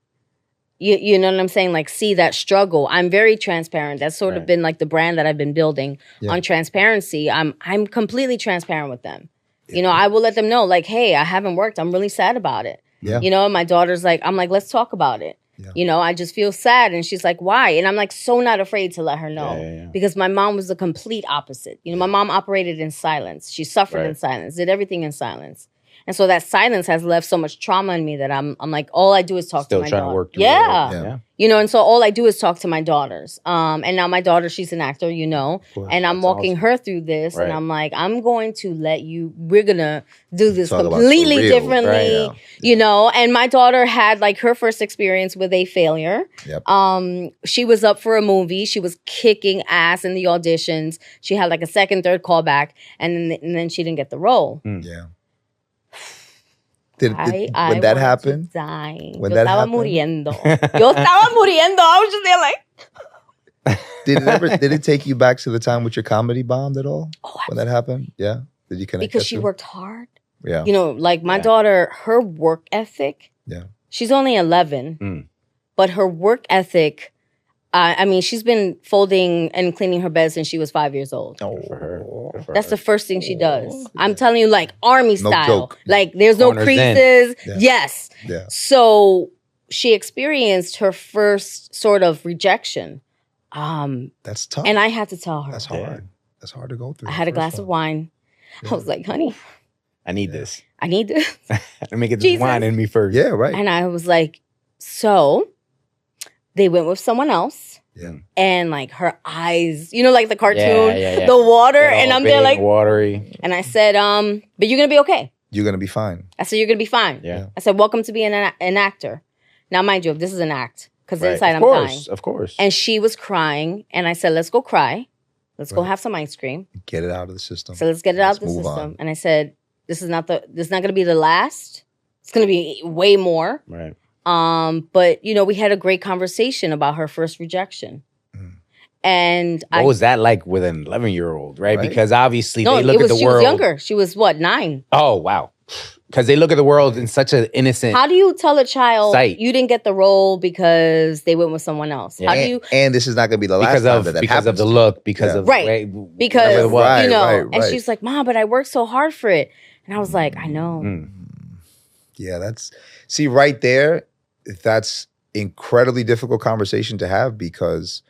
You know what I'm saying? Like, see that struggle. I'm very transparent. That's sort of Right. been like the brand that I've been building Yeah. on transparency. I'm completely transparent with them. You know, I will let them know, like, hey, I haven't worked. I'm really sad about it. Yeah. You know, my daughter's like, I'm like, let's talk about it. Yeah. You know, I just feel sad. And she's like, why? And I'm like, so not afraid to let her know. Yeah. Because my mom was the complete opposite. You know, my mom operated in silence. She suffered in Right. silence, did everything in silence. And so that silence has left so much trauma in me that I'm like, all I do is talk Still to my trying daughter. to work through Yeah. it. Yeah. You know, and so all I do is talk to my daughters. And now my daughter, she's an actor, you know, course. and I'm That's walking awesome. her through this. Right. And I'm like, I'm going to we're going to do this Talk about completely the real, differently, right, yeah. you know. And my daughter had like her first experience with a failure. Yep. She was up for a movie. She was kicking ass in the auditions. She had like a second, third callback, and then she didn't get the role. Yeah. Did, I when that wanted to happened? die. When Yo that estaba happened? muriendo. Yo estaba muriendo. I was just there like, Did it take you back to the time with your comedy bombed at all? Oh, When that happened? Yeah. Did you connect? because that she too? worked hard. Yeah. You know, like my Yeah. daughter, her work ethic. Yeah. She's only 11, Mm. but her work ethic. I mean, she's been folding and cleaning her bed since she was 5 years old. Good for her. Good for That's her. the first thing she does. I'm telling you, like army No style. joke. Like there's no Corners in. creases. Yeah. Yes. Yeah. So she experienced her first sort of rejection. That's tough. And I had to tell her. That's hard. That's hard to go through. I had a First glass of wine. I was like, honey, I need this. I need this. Let me get this Jesus. wine in me first. Yeah. Right. And I was like, so they went with someone else. Yeah. And like her eyes, you know, like the cartoon, Yeah. the water. They're And all I'm there big, like, watery. and I said, but you're going to be okay. You're gonna be fine. I said, you're going to be fine. Yeah. I said, welcome to being an actor. Now, mind you, this is an act because Right. inside Of I'm course. dying. Of course. And she was crying. And I said, let's go cry. Let's go Right. have some ice cream. Get it out of the system. So let's get it out of Let's the move system. on. And I said, this is not going to be the last. It's going to be way more. Right. But you know, we had a great conversation about her first rejection. And What was that like with an 11-year-old, right? Right. Because obviously no, they look it was at the she world. was younger. She was what, 9? Oh, wow. Because they look at the world in such an innocent. How do you tell a child Sight. you didn't get the role because they went with someone else? How do and, you and this is not gonna be the last because time of that because happens of the to you. look, because Yeah. of Right. the way, because whatever it was. Right, you know, right, and right. she's like, Mom, but I worked so hard for it. And I was like, I know. Mm. Yeah, see right there, that's incredibly difficult conversation to have because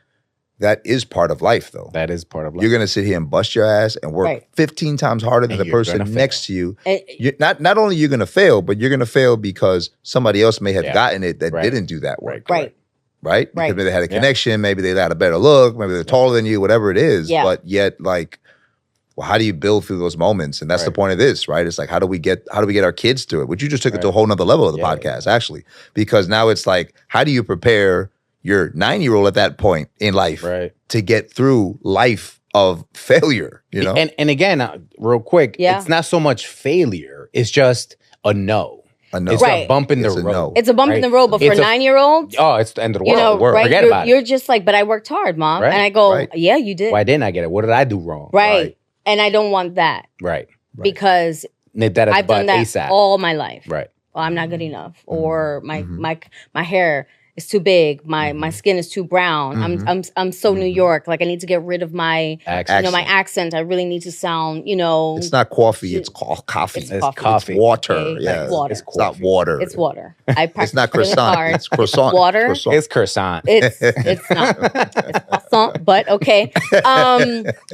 that is part of life though. That is part of life. You're gonna sit here and bust your ass and work Right. 15 times harder than And the you're person gonna fail. next to you. And- You're not only you're gonna fail, but you're gonna fail because somebody else may have Yeah. gotten it that Right. didn't do that work. right. Right? Because Right. maybe they had a Yeah. connection, maybe they had a better look, maybe they're taller than you, whatever it is. Yeah. But yet, like, well, how do you build through those moments? And that's the Right. point of this, right? It's like, how do we get our kids through it? Which you just took it to a Right. whole nother level of the Yeah. podcast, actually. Because now it's like, how do you prepare your 9-year-old at that point in life right. to get through life of failure, you know? And again, real quick, Yeah. it's not so much failure; it's just a no. A no. It's Right. a bump in the It's a road. no. It's a bump in right? the road, but for It's a- 9-year-olds, Oh, it's the end of the you world. know, right? Forget about it. You're just like, but I worked hard, mom, Right. and I go, Right. yeah, you did, Why didn't I get it? What did I do wrong? right? And I don't want that Right. because Nip that at the I've done butt that ASAP. all my life. Right. Oh, I'm not good enough, or my hair is too big, my skin is too brown. I'm so New York, like I need to get rid of my Accent. my accent. I really need to sound, you know, It's not coffee. It's coffee. It's It's coffee. coffee. Water. Okay, Yeah. it's water. It's not water. It's water. I practice It's not really croissant. hard. It's croissant. Water. Croissant. It's croissant. It's not. It's croissant, but okay.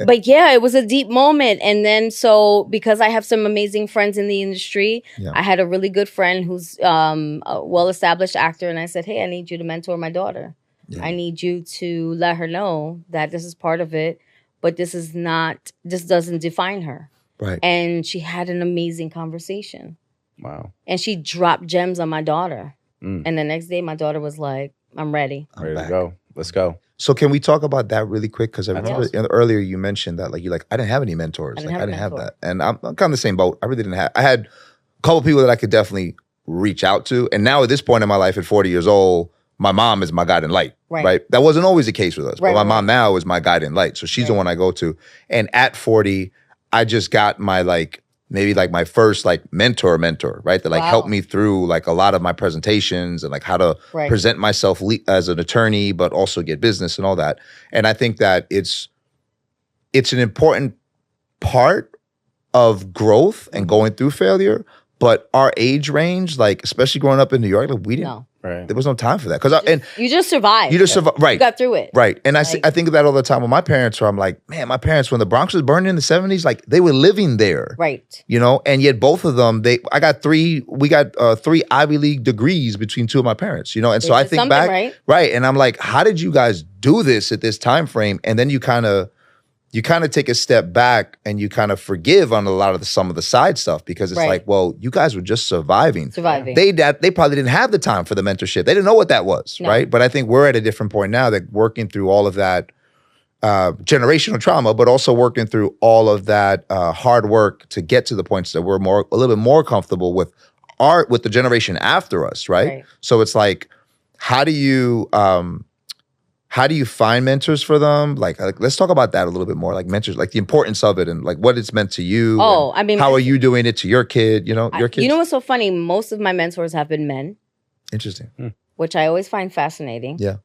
But yeah, it was a deep moment. And then so because I have some amazing friends in the industry, Yeah. I had a really good friend who's a well-established actor, and I said, hey, I need you to mentor my daughter. Yeah. I need you to let her know that this is part of it, but this doesn't define her. Right. And she had an amazing conversation. Wow. And she dropped gems on my daughter. Mm. And the next day, my daughter was like, I'm ready. Ready back. to go. Let's go. So can we talk about that really quick? Because I That's remember earlier you mentioned that I didn't have any mentors. I didn't Like have I a didn't have mentor. that, and I'm kind of the same boat. I really didn't have. I had a couple people that I could definitely reach out to, and now at this point in my life, at 40 years old, my mom is my guiding light. Right. That wasn't always the case with us, Right, but my right, mom now is my guiding light. So she's the Right. one I go to. And at 40, I just got my maybe my first mentor, right? That Wow. helped me through a lot of my presentations and how to Right. present myself as an attorney, but also get business and all that. And I think that it's an important part of growth and going through failure. But our age range, especially growing up in New York, we didn't. No. Right. There was no time for that and You just survived. you just survive, right? You got through it. Right. And I Like- think of that all the time with my parents, where I'm like, man, my parents, when the Bronx was burning in the 70s, they were living there. Right. And yet both of them, we got three Ivy League degrees between two of my parents, and They so I did think something back, right. and I'm like, how did you guys do this at this time frame? And then you kind of take a step back and you kind of forgive on a lot of some of the side stuff, because it's Right. well, you guys were just surviving. Surviving. They probably didn't have the time for the mentorship. They didn't know what that was, No. right? But I think we're at a different point now, that working through all of that generational trauma, but also working through all of that hard work to get to the points that we're a little bit more comfortable with the generation after us, right? Right. So it's how do you find mentors for them? Let's talk about that a little bit more. Mentors, the importance of it, and what it's meant to you. Oh, and I mean, how are you doing it to your kid? Your kids. You know what's so funny? Most of my mentors have been men, Interesting. which I always find fascinating. Yeah.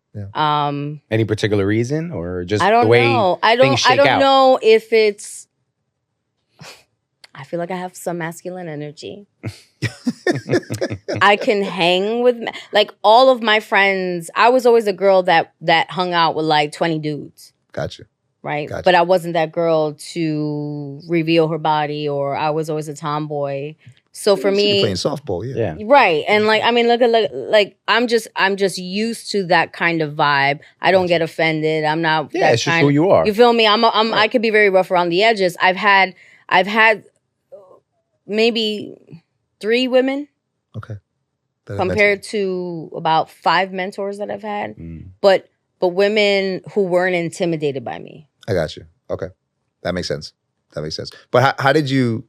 Any particular reason, or just I don't the way know. I things shake don't out? know if it's. I feel like I have some masculine energy. I can hang with all of my friends. I was always a girl that hung out with 20 dudes, Gotcha. right? Gotcha. But I wasn't that girl to reveal her body, or I was always a tomboy. So for You're me, playing softball, yeah. Yeah. right, and look, I'm just used to that kind of vibe. I don't get offended. I'm not. Yeah, that it's just kind- who you are. You feel me? I could be very rough around the edges. I've had maybe 3 women Okay. That I compared to about 5 mentors that I've had, Mm. but women who weren't intimidated by me. I got you. Okay, that makes sense. But how did you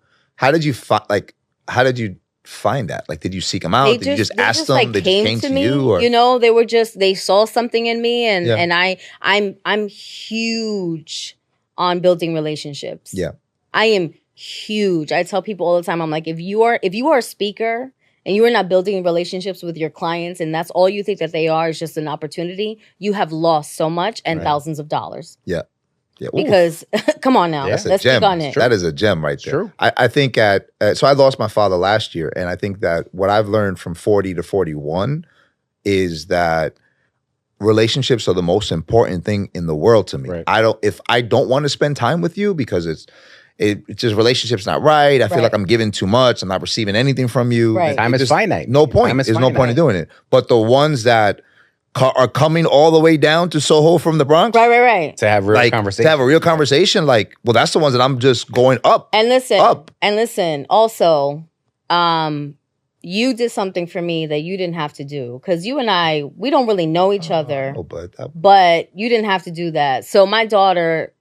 find that? Did you seek them out? Did you just ask them? They just came to me. you, or They were they saw something in me, and Yeah. and I'm huge on building relationships. Yeah. I am huge. I tell people all the time, I'm like, if you are a speaker and you are not building relationships with your clients, and that's all you think that they are is just an opportunity, you have lost so much and Right. thousands of dollars. yeah. Ooh, Because come on now, that's a let's gem. speak on it. That is a gem right there. True. I think so I lost my father last year, and I think that what I've learned from 40 to 41 is that relationships are the most important thing in the world to me. Right. If I don't want to spend time with you because it's just relationship's not right. I feel Right. like I'm giving too much. I'm not receiving anything from you. Right. Time is just finite. No point. Time is There's no point in finite. doing it. But the ones that are coming all the way down to Soho from the Bronx, Right. To have real conversation. to have a real conversation, well, that's the ones that I'm just going up. And listen, Up. also, you did something for me that you didn't have to do, because you and I, we don't really know each other, Oh, but but you didn't have to do that. So my daughter,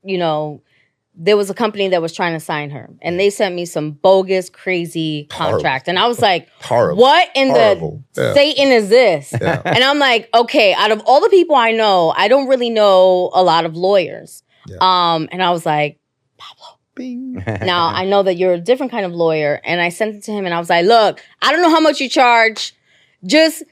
there was a company that was trying to sign her, and they sent me some bogus, crazy contract, and I was like, Horrible. "What in Horrible. the Yeah. Satan is this?" Yeah. And I'm like, "Okay, out of all the people I know, I don't really know a lot of lawyers." Yeah. And I was like, Bing. "Now I know that you're a different kind of lawyer," and I sent it to him, and I was like, "Look, I don't know how much you charge, just."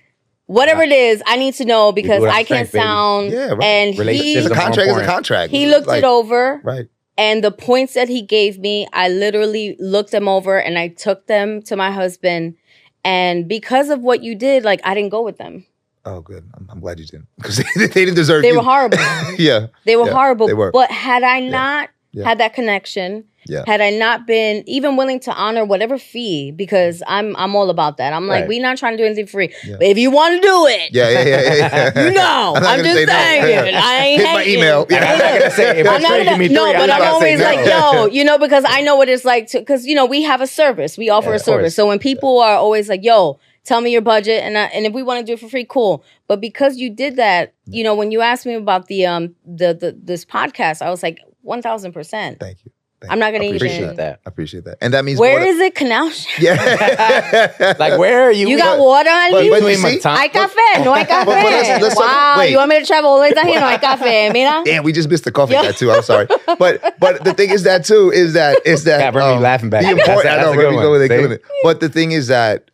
Whatever it is, I need to know because it on I can't strength, baby. sound. Yeah, right. And Relationships It's a are more contract. It's a important. contract. he looked Like, it over. Right. And the points that he gave me, I literally looked them over and I took them to my husband. And because of what you did, like I didn't go with them. Oh, good. I'm glad you didn't because they didn't deserve They you. were horrible. Yeah. They were Yeah, horrible. they were. But had I not Yeah. had that connection, Yeah. had I not been even willing to honor whatever fee, because I'm all about that. I'm like, Right. we're not trying to do anything for free. Yeah. But if you want to do it, Yeah. you know, I'm not I'm gonna just say no. saying. I ain't Hit my hating. email. Yeah. I'm not gonna say if I'm it's not free, give me gonna, no, three. but I'm I'm not always saying like, no. yo, because I know what it's like to, because we have a service, we offer Yeah, a of service. course. So when people are always like, yo, tell me your budget, and if we want to do it for free, cool. But because you did that, when you asked me about the this podcast, I was like 1,000%. Thank you. I'm not gonna I even- Appreciate that. I appreciate that. And that means Where more is it, Canal? Yeah. Like, where are you? You got water on but you? you see- Hay café, no hay café. let's talk- Wow, wait. you want me to travel all the way down here? No hay café, mira. Damn, we just missed the coffee Yeah. guy too. I'm sorry, but the thing is that too is that God, bring me laughing back. The important, That's I know, a good Remy one. go with it, See? killing it. But the thing is that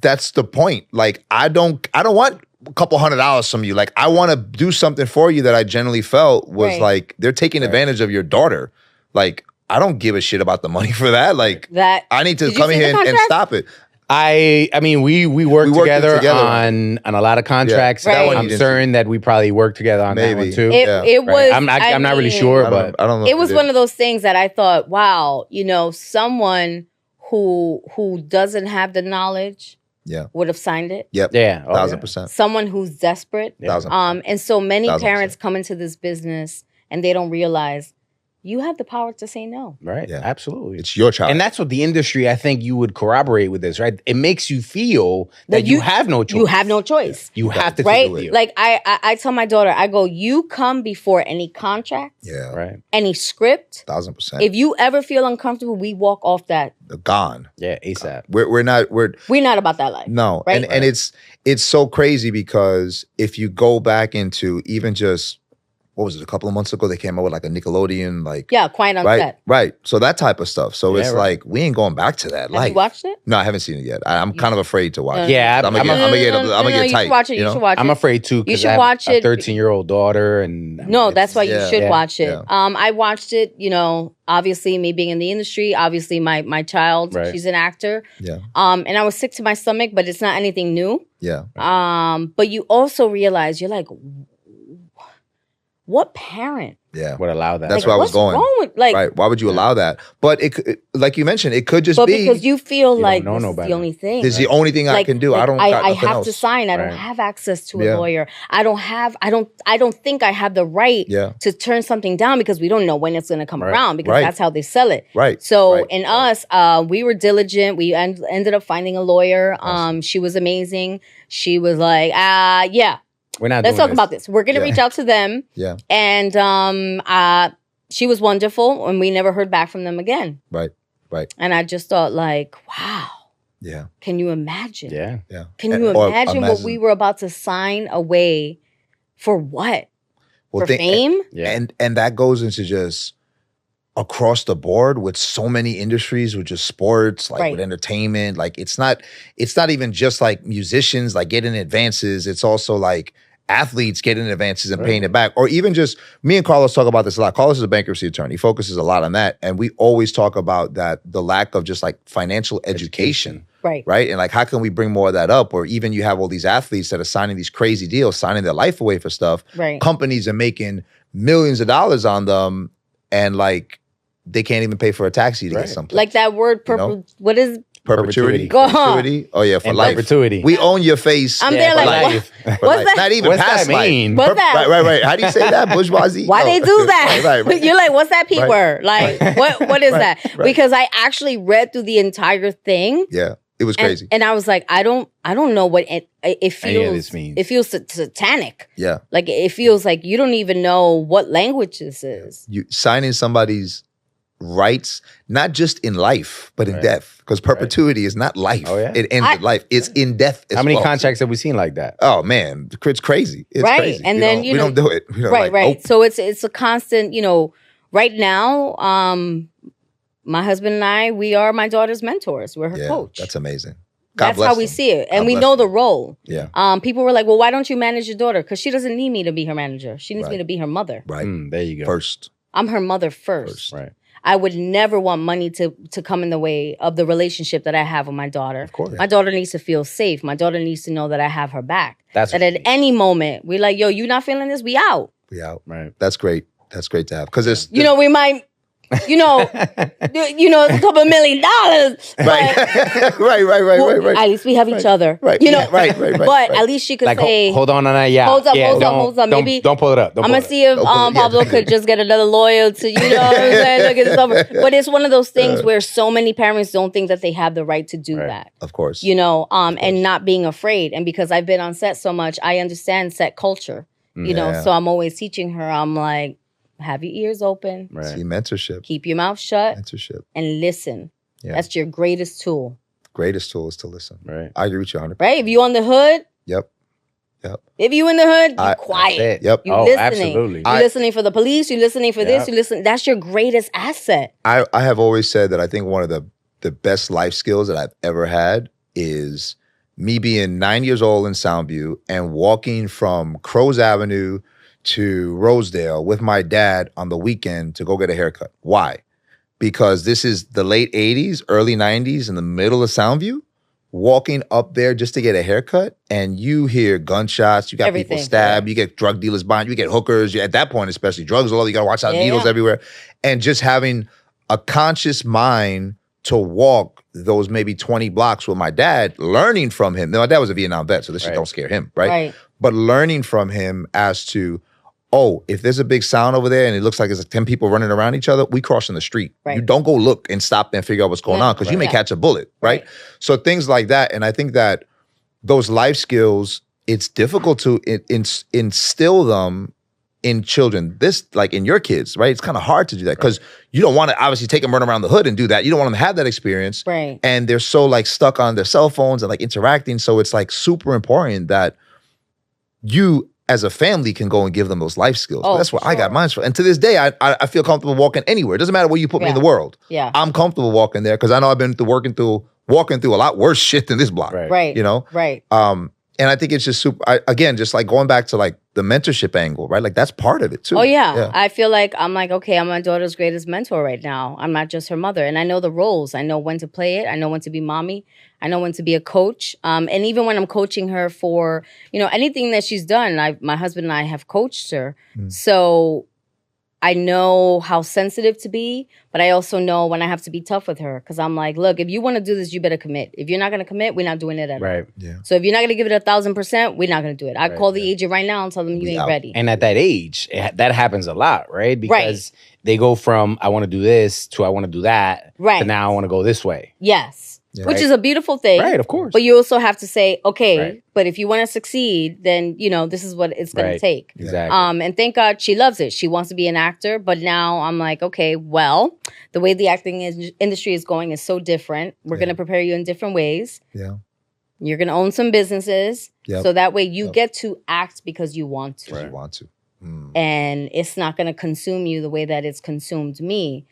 that's the point. Like I don't want a couple $100 from you. Like I want to do something for you that I generally felt was Right. like they're taking advantage of your daughter. Like I don't give a shit about the money for that. Like That I need to Did you come see in the here and contract? stop it. I mean, we worked worked together, together. on a lot of contracts. That one you I'm didn't certain that we probably worked together on that Maybe. one too. it, Yeah. it Right. was. I'm not really mean, sure, I but don't know. It was one of those things that I thought, wow, someone who doesn't have the knowledge Yeah. would have signed it. Yep. yeah, oh, 1,000%. Someone who's desperate. Yeah. 1,000%. And so many 1,000%. parents come into this business and they don't realize you have the power to say no. Right. Yeah. Absolutely. It's your child. And that's what the industry, I think you would corroborate with this, right? It makes you feel that you have no choice. You have no choice. You have to Right? take the deal. Like I tell my daughter, I go, you come before any contract, yeah. Right. any script. 1,000%. If you ever feel uncomfortable, we walk off that. Gone. Yeah, ASAP. We're not. We're not about that life. No, Right? and it's so crazy because if you go back into even just what was it a couple of months ago they came out with like a Nickelodeon Yeah, quiet on right set. right so that type of stuff. So Yeah, it's right. like we ain't going back to that. Have Like you watched it? no, I haven't seen it yet. I'm kind of afraid to watch. No, it. Yeah, I'm gonna get You tight. should watch it. You know? should watch it. I'm afraid too You because should I have watch a it. 13-year-old daughter, and No, that's why you Yeah. should Yeah. watch it. Yeah. I watched it, obviously me being in the industry, obviously my child, Right. she's an actor. Yeah, And I was sick to my stomach, but it's not anything new. yeah, But you also realize you're like, what parent? yeah. would allow that. That's Like, where I was what's going. wrong with Right? Why would you allow that? But like you mentioned, it could just But be because you feel You like don't know this no is better. the only thing. this is the only thing I can do. I don't. got I nothing have else. to sign. I don't Right. have access to Yeah. a lawyer. I don't think I have the right Yeah. to turn something down because we don't know when it's going to come Right. around because Right. that's how they sell it. Right. So Right. in us, we were diligent. We ended up finding a lawyer. She was amazing. She was like, yeah, We're not. let's doing talk about this. We're going to Yeah. reach out to them. Yeah. And she was wonderful, and we never heard back from them again. Right. Right. And I just thought, like, wow, Yeah. can you imagine? Yeah. Yeah. Can you Or imagine what we were about to sign away for what? Well, For fame? Yeah. And that goes into just across the board with so many industries, with just sports, like Right. with entertainment. Like it's not even just like musicians like getting advances. It's also like athletes getting advances and paying it back. Or even just me and Carlos talk about this a lot. Carlos is a bankruptcy attorney. He focuses a lot on that. And we always talk about that, the lack of just like financial education. Right. Right. And like, how can we bring more of that up? Or even you have all these athletes that are signing these crazy deals, signing their life away for stuff. Right. Companies are making millions of dollars on them, and like they can't even pay for a taxi to Right. get something. Like that word, You know? what is, perpetuity. Go on. Perpetuity. Oh yeah, for And life. perpetuity. We own your face. I'm Yeah, there for like, life. for what's life. that? Not even What's past that mean? life. What's that? Right. How do you say that? Bourgeoisie. why No. they do that? right. You're like, what's that P Right. word? Like, what is that? Right. Because I actually read through the entire thing. Yeah, it was crazy. And I was like, I don't know what it feels. Any of this means. It feels satanic. Yeah, Like it feels like you don't even know what language this is. you signing somebody's rights, not just in life, but in death. Because perpetuity is not life. Oh, yeah. It ends in life. It's in death as How many well. contracts have we seen like that? Oh man, it's crazy. It's Right. crazy. And We then, don't- you we know- don't do it. We don't, Right, like, right. oh, So it's a constant, right now, my husband and I, we are my daughter's mentors. We're her yeah, coach. that's amazing. God That's bless how we them. see it. And God we bless know the them. role. Yeah. People were like, well, why don't you manage your daughter? Because she doesn't need me to be her manager. She needs me Right. to be her mother. Right. There you go. First. I'm her mother first. Right. I would never want money to come in the way of the relationship that I have with my daughter. Of course. My daughter needs to feel safe. My daughter needs to know that I have her back. That's that what at you need. any moment, we're like, yo, you not feeling this? We out. We out. Right. That's great. That's great to have. Because there's We might, it's a couple $1 million. right. But right. at least we have each other. Right. Yeah, right. But at least she could Like, say, hold on, yeah. Hold up, yeah, hold up, don't- hold up. don't- Maybe- don't pull it up. Don't I'm pull gonna it up. see if Don't pull it- Pablo yeah. could just get another lawyer to, what I'm saying, look at this over. But it's one of those things where so many parents don't think that they have the right to do that. Of course. And not being afraid. And because I've been on set so much, I understand set culture. Yeah. So I'm always teaching her. I'm like, have your ears open, Right. See, mentorship. keep your mouth shut, Mentorship. and listen. Yeah. That's your greatest tool, Greatest tool is to listen. Right. I agree with you 100%. right? If you on the hood, Yep. if you in the hood, you That's quiet. It. Yep. You Oh, listening. absolutely. You're listening for the police. You're listening for this. Yeah. You listen. That's your greatest asset. I have always said that I think one of the best life skills that I've ever had is me being 9 years old in Soundview and walking from Crows Avenue to Rosedale with my dad on the weekend to go get a haircut. Why? Because this is the late 80s, early 90s, in the middle of Soundview, walking up there just to get a haircut, and you hear gunshots, you got Everything. people stabbed, you get drug dealers behind you, get hookers, at that point especially, drugs all over, you gotta watch out, Yeah, needles yeah. everywhere. And just having a conscious mind to walk those maybe 20 blocks with my dad, learning from him. Now, my dad was a Vietnam vet, so this shit Right. don't scare him, right? Right. But learning from him as to, oh, if there's a big sound over there and it looks like there's 10 people running around each other, we crossing the street. Right. You don't go look and stop and figure out what's going Yeah. on because you may Right. catch a bullet, right? So things like that. And I think that those life skills, it's difficult to instill them in children. This, like in your kids, right? It's kind of hard to do that because you don't want to obviously take them run around the hood and do that. You don't want them to have that experience. Right. And they're so like stuck on their cell phones and like interacting. So it's like super important that you as a family can go and give them those life skills. Oh, That's what for I got sure. mine for. And to this day, I feel comfortable walking anywhere. It doesn't matter where you put me in Yeah. the world. Yeah. I'm comfortable walking there because I know I've been walking through a lot worse shit than this block. Right. Right. You know? Right. And I think it's just super, again, just like going back to like the mentorship angle, right? Like that's part of it too. Oh yeah. I feel like I'm okay, I'm my daughter's greatest mentor right now. I'm not just her mother. And I know the roles. I know when to play it. I know when to be mommy. I know when to be a coach. And even when I'm coaching her for, anything that she's done, my husband and I have coached her. So I know how sensitive to be, but I also know when I have to be tough with her. Because I'm like, look, if you want to do this, you better commit. If you're not going to commit, we're not doing it at all. Right. Yeah. So if you're not going to give it 1,000%, we're not going to do it. I call the agent right now and tell them you We ain't out. ready. And at that age, that happens a lot, right? Because they go from I want to do this to I want to do that. Right. To now I want to go this way. Yes. Yeah. Which Right. is a beautiful thing. Right, of course. But you also have to say, okay, Right. but if you want to succeed, then, this is what it's going to Right. take. Exactly. And thank God she loves it. She wants to be an actor. But now I'm like, okay, well, the way the acting industry is going is so different. We're going to prepare you in different ways. Yeah. You're going to own some businesses. Yep. So that way you get to act because you want to. If you want to. And it's not going to consume you the way that it's consumed me.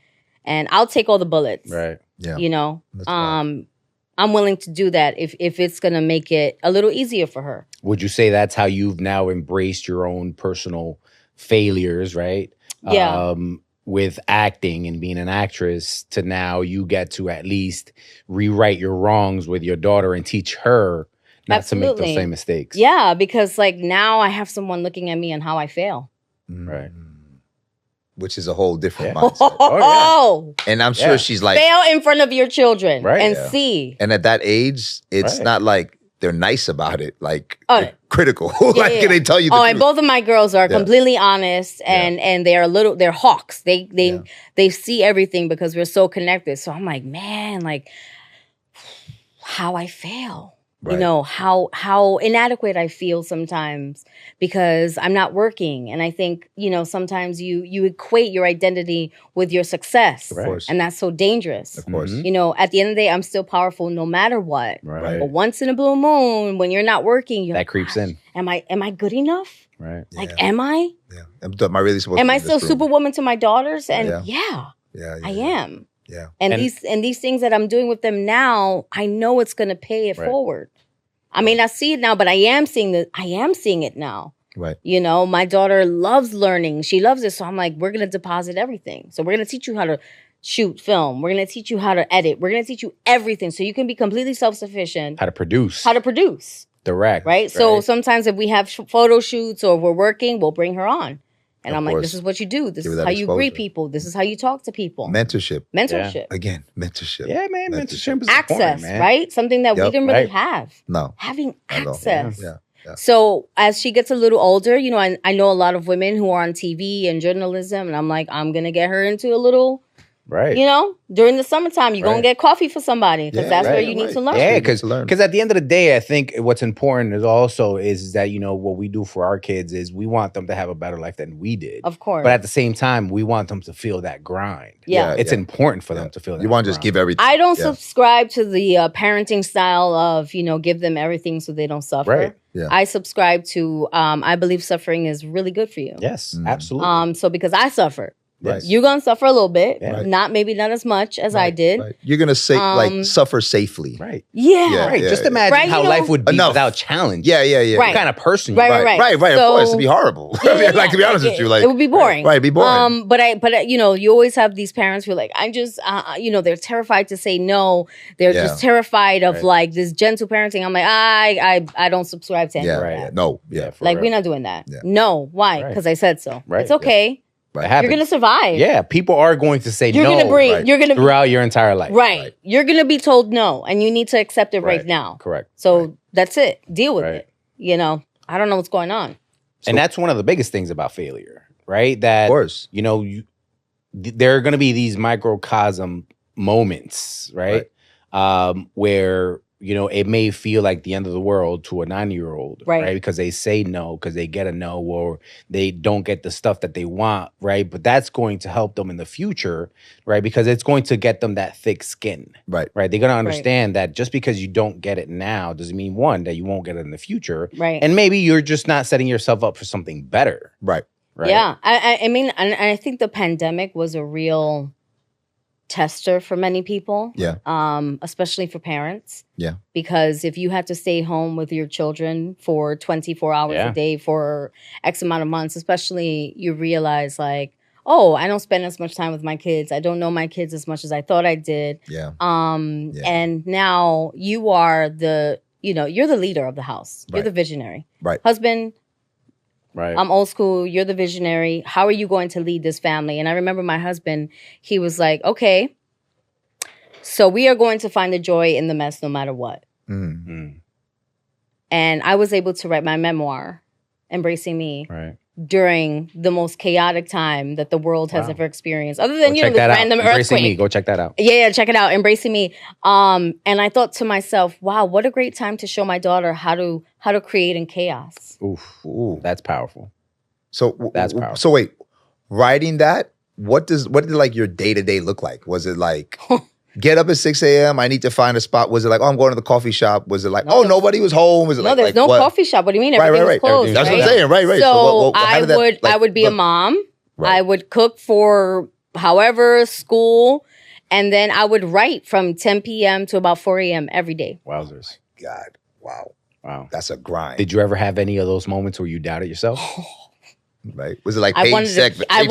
And I'll take all the bullets. Right. Yeah. That's I'm willing to do that if it's going to make it a little easier for her. Would you say that's how you've now embraced your own personal failures, right? Yeah. With acting and being an actress to now you get to at least rewrite your wrongs with your daughter and teach her not to make Absolutely. those same mistakes. Yeah, because like now I have someone looking at me and how I fail. Right. Which is a whole different Yeah. mindset. Oh, And I'm sure Yeah. she's like, fail in front of your children Right. and Yeah. see. and at that age, it's Right. not like they're nice about it. Like Oh, they're critical. Yeah, like yeah. they tell you the Oh, truth. and both of my girls are Yeah. completely honest and they're hawks. They see everything because we're so connected. So I'm like, man, like how I fail. Right. You know, how inadequate I feel sometimes because I'm not working. And I think, you know, sometimes you equate your identity with your success. Of course. And that's so dangerous. Of course. Mhm. You know, at the end of the day, I'm still powerful no matter what. Right. But once in a blue moon, when you're not working, you're That like, creeps "Gosh, in. Am I good enough? Right. Like, Yeah. am I? Yeah. Am I really supposed Am to be I in this still room? superwoman to my daughters? And Yeah. yeah, Yeah. I am. Yeah. And And- these things that I'm doing with them now, I know it's gonna pay it Right. forward. I may not see it now, but I am seeing it now. Right. You know, my daughter loves learning. She loves it. So I'm like, we're gonna deposit everything. So we're gonna teach you how to shoot film. We're gonna teach you how to edit. We're gonna teach you everything so you can be completely self-sufficient. How to produce. How to produce. direct. Right? So sometimes if we have photo shoots or we're working, we'll bring her on. And Of I'm like, course. this is what you do. This Give is her how that you greet exposure. people. This is how you talk to people. Mentorship. Mentorship. Again, mentorship. Yeah, man. Mentorship is Access, important, man. right? Something that we Yep. didn't really Right. have. No. Having At all. access. Yeah. Yeah. So as she gets a little older, you know, I know a lot of women who are on TV and journalism, and I'm like, I'm gonna get her into a little, Right. you know, during the summertime, you're gonna Right. get coffee for somebody because Yeah, that's where right, you need right. to learn. Yeah, You need because to learn. at the end of the day, I think what's important is also is that, you know, what we do for our kids is we want them to have a better life than we did. Of course. But at the same time, we want them to feel that grind. Yeah. It's yeah. important for Yeah. them to feel that. You want to just grind. give everything. I don't Yeah. subscribe to the parenting style of, you know, give them everything so they don't suffer. Right. Yeah. I subscribe to, I believe suffering is really good for you. Yes, Mm. absolutely. So because I suffer, Right. you're gonna suffer a little bit, Yeah. Right. maybe not as much as I did. Right. You're gonna say like suffer safely. right. Yeah. Yeah. Right. Just imagine Right, how you know- life would be Enough. without challenge. Yeah. Yeah. Yeah. Right. What kind of person you Right, are. right. Right. Of So- course, it'd be horrible. Yeah, I mean, like to be yeah, honest with you, like it would be boring. Right. It'd be boring. But you know, you always have these parents who are like, I just, you know, they're terrified to say no. They're Yeah. just terrified of Right. like this gentle parenting. I'm like, I don't subscribe to any yeah. of Right. that. No. Yeah. for Like real. we're not doing that. Yeah. No, why? Right. Because I said so. Right. It's okay. It Right. happens. You're gonna survive. Yeah, people are going to say You're no gonna breathe. right. You're gonna throughout your entire life. right. You're gonna be told no, and you need to accept it right, Right. now. Correct. So that's it. Deal with Right. it. You know, I don't know what's going on. And that's one of the biggest things about failure, right? That, Of course. you know, there are going to be these microcosm moments, right? Where, you know, it may feel like the end of the world to a 9-year-old, Right. Because they say no, because they get a no, or they don't get the stuff that they want, right? But that's going to help them in the future, right? Because it's going to get them that thick skin, Right. right? They're going to understand that just because you don't get it now doesn't mean, one, that you won't get it in the future. Right. And maybe you're just not setting yourself up for something better, Right. right? Yeah. I mean, and I think the pandemic was a real tester for many people. Yeah. Especially for parents. Yeah. Because if you had to stay home with your children for 24 hours Yeah. a day for X amount of months, especially you realize like, oh, I don't spend as much time with my kids. I don't know my kids as much as I thought I did. Yeah. Yeah. And now you are you're the leader of the house. You're Right. the visionary. Right. Husband, Right. I'm old school. You're the visionary. How are you going to lead this family? And I remember my husband, he was like, okay, so we are going to find the joy in the mess no matter what. Mm. Mm, And I was able to write my memoir, Embracing Me, right. during the most chaotic time that the world has Wow. ever experienced. Other than, Go you know, check this that out. random Embracing Me. earthquake. Go check that out. Yeah, check it out. Embracing Me. And I thought to myself, wow, what a great time to show my daughter how to create in chaos. Oof. Ooh. That's powerful. So That's powerful. So wait, writing that, what did like your day-to-day look like? Was it like get up at 6 a.m. I need to find a spot? Was it like, oh, I'm going to the coffee shop? Was it like, No, nobody was home? Was it No, like, there's like no what? coffee shop. What do you mean? Right, Everything's right. closed, That's right? what I'm saying. Right. So So how I did that, would like, I would be a look? mom. Right. I would cook for however school, and then I would write from 10 p.m. to about 4 a.m. every day. Wowzers. God, wow, Wow. that's a grind. Did you ever have any of those moments where you doubted yourself? Right? Was it like I page wanted six? to, I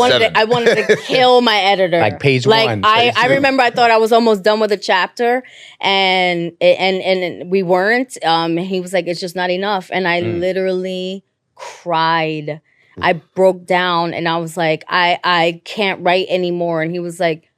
wanted to kill my editor. Like page like, one, I page two. remember I thought I was almost done with the chapter, and we weren't. He was like, "It's just not enough," and I literally cried. I broke down, and I was like, "I can't write anymore." And he was like,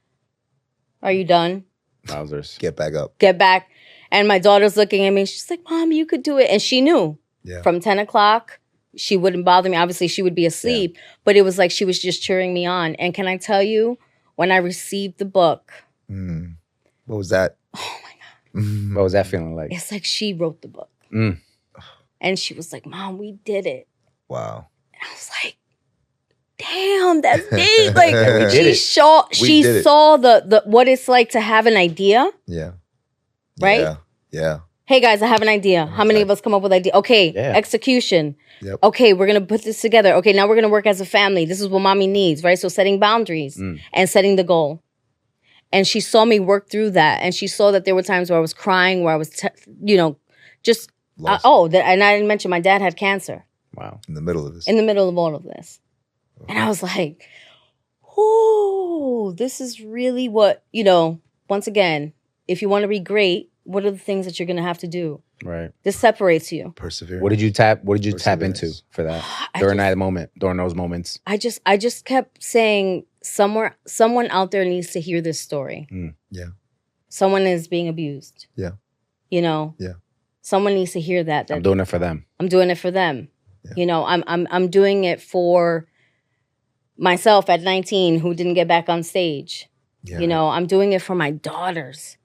"Are you done? Wowzers. Get back up. Get back." And my daughter's looking at me. She's like, "Mom, you could do it," and she knew. Yeah. From 10 o'clock. She wouldn't bother me. Obviously, she would be asleep, but it was like she was just cheering me on. And can I tell you, when I received the book, What was that? What was that feeling like? It's like she wrote the book. Mm. And she was like, Mom, we did it. Wow. And I was like, damn, that's deep. Like we did she it. saw the what it's like to have an idea. Yeah. Right? Yeah. Yeah. Hey guys, I have an idea. How many of us come up with idea? Okay, Yeah. execution. Yep. Okay, we're gonna put this together. Okay, now we're gonna work as a family. This is what mommy needs, right? So setting boundaries and setting the goal. And she saw me work through that, and she saw that there were times where I was crying, where I was, just Lost. and I didn't mention my dad had cancer Wow. In the middle of this. in the middle of all of this, and I was like, "Oh, this is really what Once again, if you want to be great, what are the things that you're gonna have to do? Right. This separates you." Perseverance. What did you tap into Perseverance. for that I during just- that moment, during those moments? I just kept saying, someone out there needs to hear this story. Yeah. Someone is being abused. Yeah. Yeah. Someone needs to hear that. I'm doing it for them. I'm doing it for them. Yeah. I'm doing it for myself at 19 who didn't get back on stage. Yeah. I'm doing it for my daughters.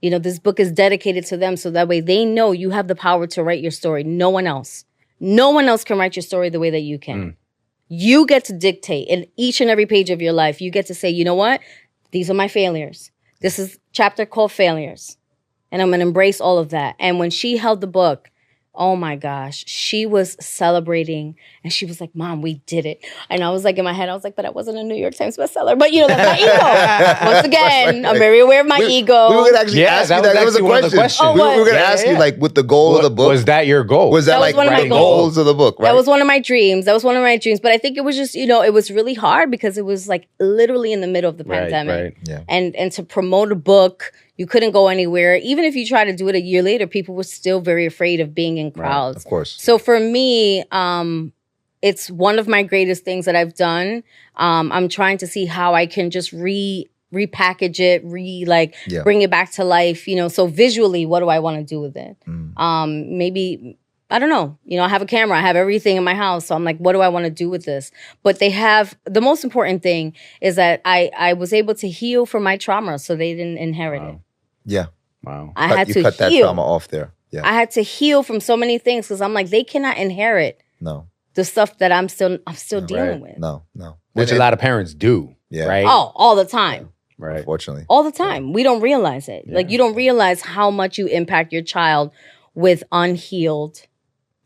This book is dedicated to them so that way they know you have the power to write your story. No one else can write your story the way that you can. You get to dictate in each and every page of your life. You get to say, you know what? These are my failures. This is chapter called failures. And I'm going to embrace all of that. And when she held the book, oh my gosh, she was celebrating. And she was like, Mom, we did it. And I was like, in my head, I was like, but I wasn't a New York Times bestseller. But that's my ego. Once again, I'm very aware of my ego. We were going to actually ask you that. That was a actually one of the question. questions. We were going to Yeah, ask yeah. you, like, with the goal of the book. Was that your goal? Was that That was like one of my the goals. goals of the book, right? That was one of my dreams. But I think it was just, it was really hard because it was like literally in the middle of the pandemic. Right. Yeah. And to promote a book, you couldn't go anywhere. Even if you tried to do it a year later, people were still very afraid of being in crowds. Of course. So for me, it's one of my greatest things that I've done. I'm trying to see how I can just repackage it, bring it back to life. So visually, what do I want to do with it? Maybe, I don't know. I have a camera. I have everything in my house. So I'm like, what do I want to do with this? But the most important thing is that I was able to heal from my trauma so they didn't inherit it. Yeah. Wow. I had You to cut that heal. trauma off there. Yeah. I had to heal from so many things because I'm like, they cannot inherit No. the stuff that I'm still dealing with. No. Which a lot of parents do. Yeah. Right. Oh, all the time. Right. Unfortunately. All the time. We don't realize it. Like you don't realize how much you impact your child with unhealed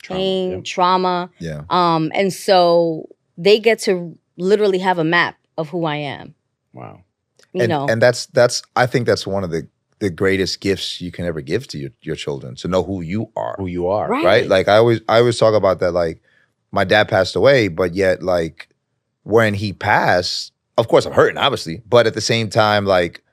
pain, trauma. Yeah. And so they get to literally have a map of who I am. Wow. And that's I think that's one of the greatest gifts you can ever give to your children, to know who you are. Who you are. Right? Like I always talk about that, like my dad passed away, but yet like when he passed, of course I'm hurting, obviously, but at the same time, like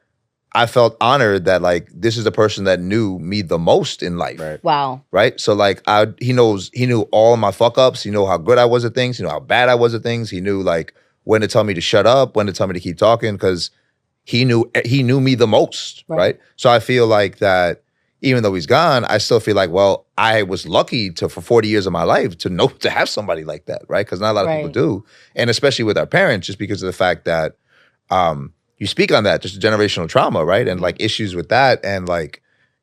I felt honored that like this is the person that knew me the most in life. Right. Wow. Right? So like he knew all of my fuck ups, he knew how good I was at things, he knew how bad I was at things, he knew like when to tell me to shut up, when to tell me to keep talking, because he knew me the most, right? So I feel like that even though he's gone, I still feel like, well, I was lucky for 40 years of my life to have somebody like that, right? Because not a lot of people do. And especially with our parents, just because of the fact that you speak on that, just generational trauma, right? And like issues with that. And like,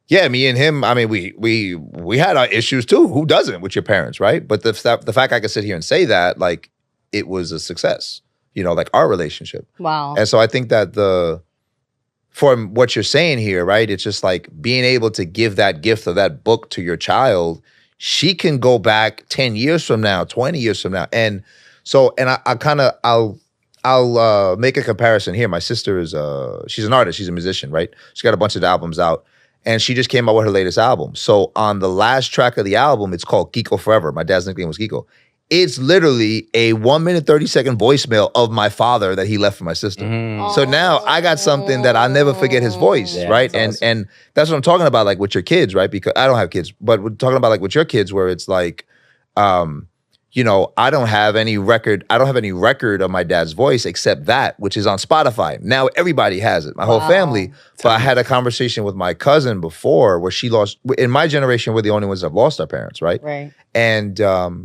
yeah, me and him, I mean, we had our issues too. Who doesn't with your parents, right? But the fact I could sit here and say that, like, it was a success, like our relationship. Wow. And so I think that from what you're saying here, right, it's just like being able to give that gift of that book to your child, she can go back 10 years from now, 20 years from now. And so, and I'll make a comparison here. My sister is, she's an artist, she's a musician, right? She's got a bunch of albums out. And she just came out with her latest album. So on the last track of the album, it's called Geeko Forever. My dad's nickname was Geeko. It's literally a 1 minute, 30-second voicemail of my father that he left for my sister. So now I got something that I'll never forget his voice, right? That's awesome. And that's what I'm talking about, like with your kids, right? Because I don't have kids, but we're talking about like with your kids where it's like, I don't have any record of my dad's voice except that, which is on Spotify. Now everybody has it, my whole family. But I had a conversation with my cousin before where she lost, in my generation, we're the only ones that have lost our parents, right? Right. And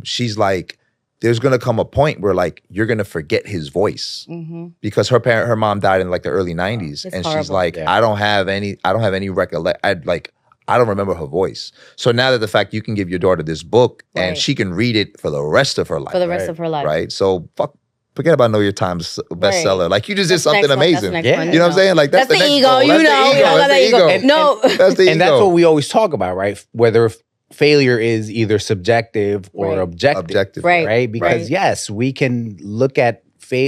she's like, there's gonna come a point where like you're gonna forget his voice because her mom died in like the early 90s, and she's horrible. like, I don't have any I don't remember her voice. So now that the fact you can give your daughter this book and Right. she can read it for the rest of her life. For the rest of her life. Right? So forget about Know Your Times bestseller. Right. Like you just did That's the something next one, that's amazing. the next Yeah. one, You know what I'm saying? Like that's the next ego, goal. you That's the know. ego. We all got That's that the ego. ego. No. That's the ego. And that's what we always talk about, right? Whether failure is either subjective or Right. objective. Right. Right? Because Right. yes, we can look at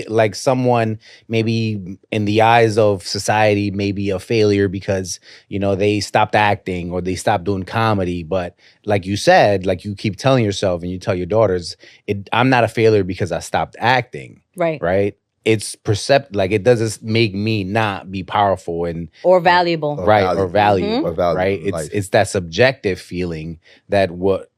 like someone maybe in the eyes of society may be a failure because, you know, they stopped acting or they stopped doing comedy. But like you said, like you keep telling yourself and you tell your daughters, I'm not a failure because I stopped acting. Right. Right? It's like it doesn't make me not be powerful and Or valuable. right valuable. or valuable, Or valuable right? in life. It's that subjective feeling that what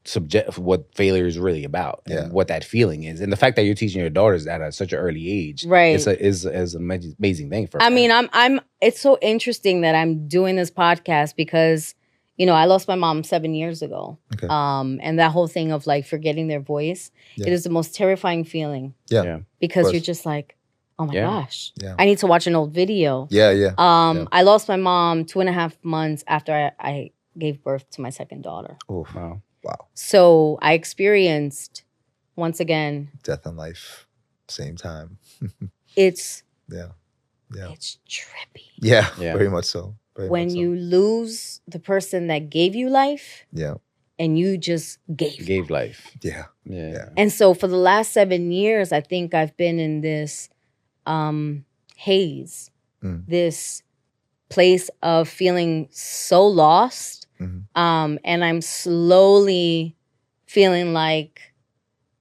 failure is really about, Yeah. and what that feeling is, and the fact that you're teaching your daughters that at such an early age, Right. is an amazing thing for. I her. mean, I'm it's so interesting that I'm doing this podcast because, you know, I lost my mom 7 years ago. Okay. And that whole thing of like forgetting their voice, Yeah. it is the most terrifying feeling Yeah. because course. you're just like, oh my Yeah. gosh, Yeah. I need to watch an old video. Yeah. Yeah. I lost my mom 2.5 months after I gave birth to my second daughter. Oof. Wow. Wow. So I experienced, once again, Death and life, same time. it's Yeah. Yeah. it's trippy. Yeah. Yeah. Very much so. Very When much so. you lose the person that gave you life Yeah. and you just gave. You gave life. Yeah. Yeah. Yeah. And so for the last 7 years, I think I've been in this haze, Mm. this place of feeling so lost. Mhm. And I'm slowly feeling like,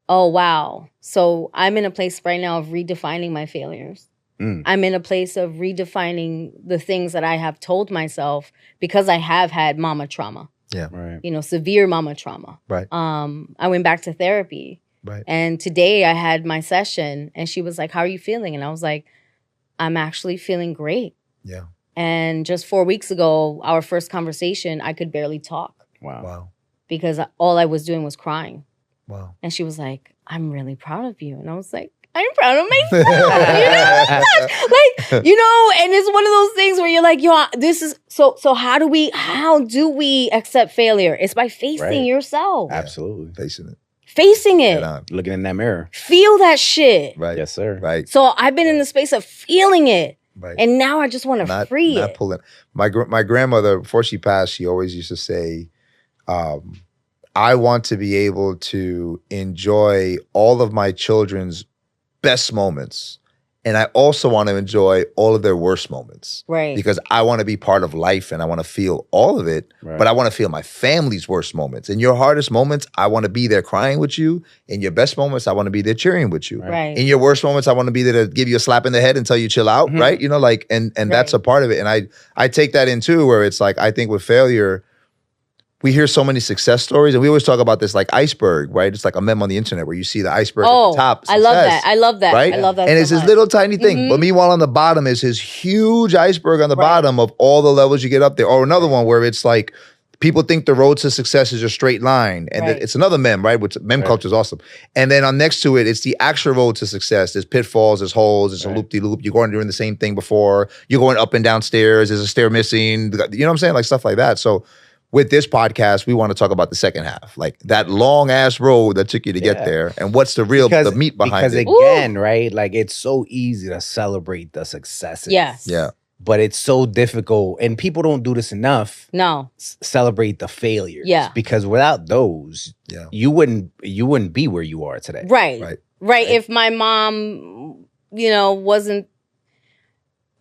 oh, wow. So I'm in a place right now of redefining my failures. Mm. I'm in a place of redefining the things that I have told myself because I have had mama trauma, Right. you know, severe mama trauma. Right. I went back to therapy. Right. And today I had my session and she was like, how are you feeling? And I was like, I'm actually feeling great. Yeah. And just 4 weeks ago, our first conversation, I could barely talk Wow. Wow. because all I was doing was crying. Wow. And she was like, I'm really proud of you. And I was like, I'm proud of myself. You know? Like, you know, and it's one of those things where you're like, yo, this is so how do we accept failure? It's by facing Right. yourself. Absolutely. Facing it. Facing it. Head on. Looking in that mirror. Feel that shit. Right. Yes, sir. Right. So I've been in the space of feeling it. Right. And now I just want to free not it. pulling. My grandmother, before she passed, she always used to say, I want to be able to enjoy all of my children's best moments. And I also want to enjoy all of their worst moments. Right. Because I want to be part of life and I want to feel all of it, Right. but I want to feel my family's worst moments. In your hardest moments, I want to be there crying with you. In your best moments, I want to be there cheering with you. Right. In your worst moments, I want to be there to give you a slap in the head and tell you chill out, Mhm. right? You know, like, and that's a part of it. And I take that in too, where it's like, I think with failure, we hear so many success stories, and we always talk about this like iceberg, right? It's like a meme on the internet where you see the iceberg at the top. I love success, that. I love that. right? I love that. And so it's this much. little tiny thing. Mhm. But meanwhile, on the bottom is his huge iceberg on the Right. bottom of all the levels you get up there. Or another one where it's like people think the road to success is a straight line. And Right. it's another meme, right? Which meme culture is awesome. And then on next to it, it's the actual road to success. There's pitfalls, there's holes, there's a Right. loop-de-loop. You're going doing the same thing before. You're going up and down stairs. There's a stair missing. You know what I'm saying? Like stuff like that. So with this podcast, we want to talk about the second half, like that long ass road that took you to get Yeah. there, and what's the real the meat behind because it. again, right? Like it's so easy to celebrate the successes. Yes. Yeah, But it's so difficult, and people don't do this enough. No. Celebrate the failures. Yeah. Because without those, yeah, you wouldn't be where you are today. Right. Right. Right. If my mom, you know, wasn't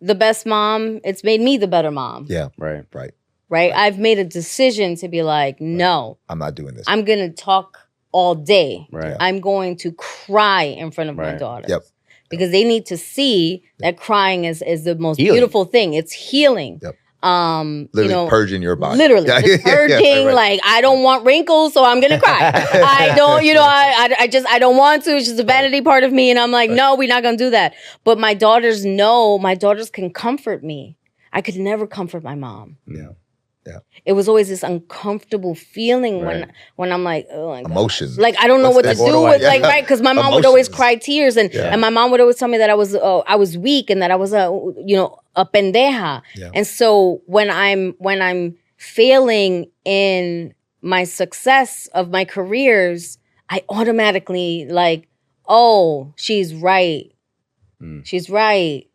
the best mom, it's made me the better mom. yeah, Right. right. Right. I've made a decision to be like, no, I'm not doing this. I'm going to talk all day. Right. I'm going to cry in front of my Right. daughters. Yep. Because they need to see that crying is the most Healing. beautiful thing. It's healing. Yep. You Literally know, purging your body. literally Yeah, just yeah, yeah, purging. right. Like I don't want wrinkles, so I'm gonna cry. I don't, you know, I don't want to. It's just a vanity part of me, and I'm like, no, we're not gonna do that. But my daughters know. My daughters can comfort me. I could never comfort my mom. Yeah. It was always this uncomfortable feeling Right. when I'm like, oh my God. Emotions. Like I don't know what What's to that? do What do I- with like yeah. right because my mom would always Emotions. cry tears and Yeah. my mom would always tell me that I was weak and that I was a pendeja. Yeah. And so when I'm failing in my success of my careers, I automatically like, oh, she's right. She's right.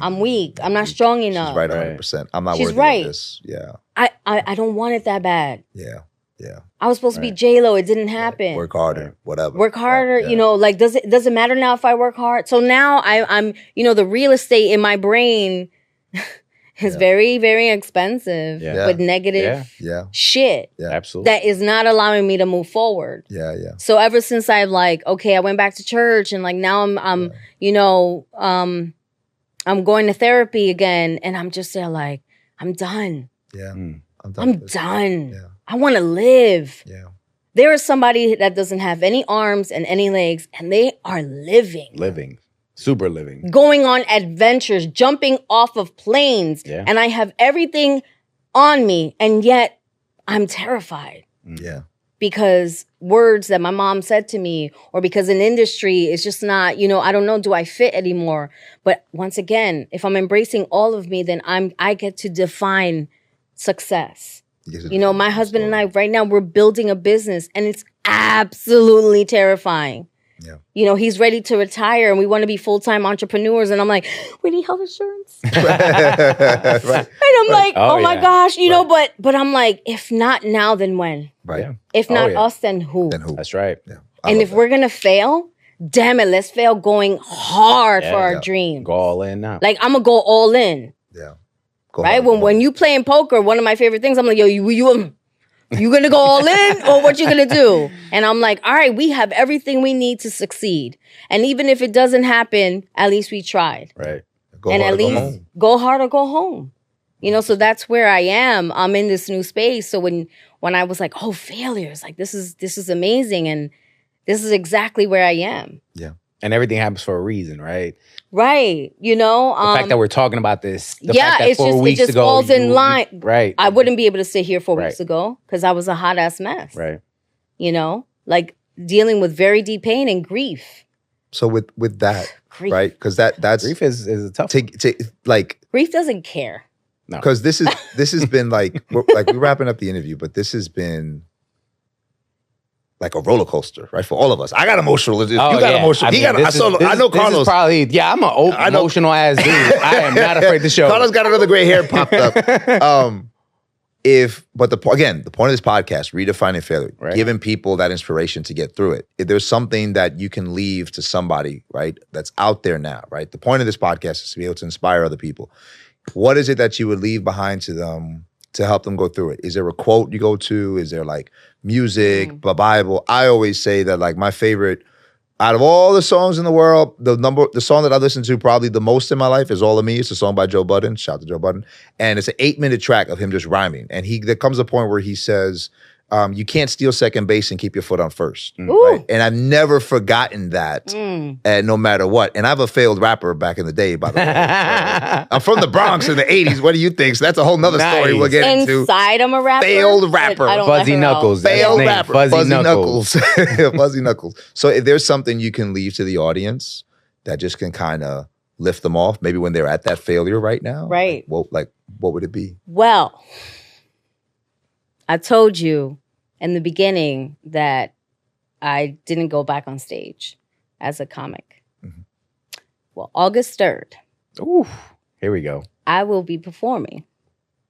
I'm weak. I'm not strong enough. She's right 100%. I'm not She's worthy right. of this. Yeah. I don't want it that bad. Yeah. Yeah. I was supposed to be J-Lo. It didn't happen. Work harder. Whatever. Work harder. Yeah. You know, like, does it matter now if I work hard? So now I'm, you know, the real estate in my brain is very, very expensive with negative shit Absolutely. that is not allowing me to move forward. Yeah. Yeah. So ever since I've like, okay, I went back to church and like now I'm you know, I'm going to therapy again and I'm just there like, I'm done. Yeah. I'm done. Yeah. I want to live. Yeah. There is somebody that doesn't have any arms and any legs and they are living. Super living. Going on adventures, jumping off of planes. Yeah. And I have everything on me and yet I'm terrified. Yeah. Because words that my mom said to me or because an industry is just not, you know, I don't know, do I fit anymore? But once again, if I'm embracing all of me, then I get to define success. You know, my husband and I right now, we're building a business and it's absolutely terrifying. Yeah. You know, he's ready to retire and we want to be full-time entrepreneurs. And I'm like, we need health insurance. Right. And I'm like, oh my gosh, you know, but I'm like, if not now, then when? Right. Yeah. If not us, then who? Then who? That's right. Yeah. And if we're gonna fail, damn it, let's fail going hard for our dream. Go all in now. Like I'm gonna go all in, Yeah. right? When you playing poker, one of my favorite things, I'm like, yo, you gonna go all in or what you gonna do? And I'm like, all right, we have everything we need to succeed. And even if it doesn't happen, at least we tried. Right. And at least go hard or go home. You know, so that's where I am. I'm in this new space. So when I was like, oh, failures, like this is amazing. And this is exactly where I am. Yeah. And everything happens for a reason, right? Right. You know, The fact that we're talking about this. The yeah, fact that it's 4 just, it weeks just ago, falls in line. Right. I wouldn't be able to sit here 4 Right. weeks ago because I was a hot ass mess. Right. You know, like dealing with very deep pain and grief. So with that, Grief. right? Because that's Grief is a tough one. like Grief doesn't care. No. because this has been like we're wrapping up the interview, but this has been like a roller coaster, right? For all of us. I got emotional. You got emotional. I know Carlos. I'm an emotional ass dude. I am not afraid to show. Carlos got another gray hair popped up. But the point of this podcast, redefining failure, Right. giving people that inspiration to get through it. If there's something that you can leave to somebody, right, that's out there now, right? The point of this podcast is to be able to inspire other people. What is it that you would leave behind to them to help them go through it? Is there a quote you go to? Is there like music, the Bible? I always say that like my favorite out of all the songs in the world, the song that I listen to probably the most in my life is All of Me. It's a song by Joe Budden. Shout out to Joe Budden. And it's an 8-minute track of him just rhyming. And there comes a point where he says, you can't steal second base and keep your foot on first. Right? And I've never forgotten that, and no matter what. And I'm a failed rapper back in the day, by the way. So, I'm from the Bronx in the 80s. What do you think? So that's a whole nother story we'll get into. Inside, I'm a rapper. Failed rapper. I don't Fuzzy let her Knuckles. out. That's his Failed name. rapper. Fuzzy Knuckles. Fuzzy Knuckles. So if there's something you can leave to the audience that just can kind of lift them off, maybe when they're at that failure right now, Right. what would it be? Well, I told you in the beginning that I didn't go back on stage as a comic. Well, August 3rd, Ooh, here we go. I will be performing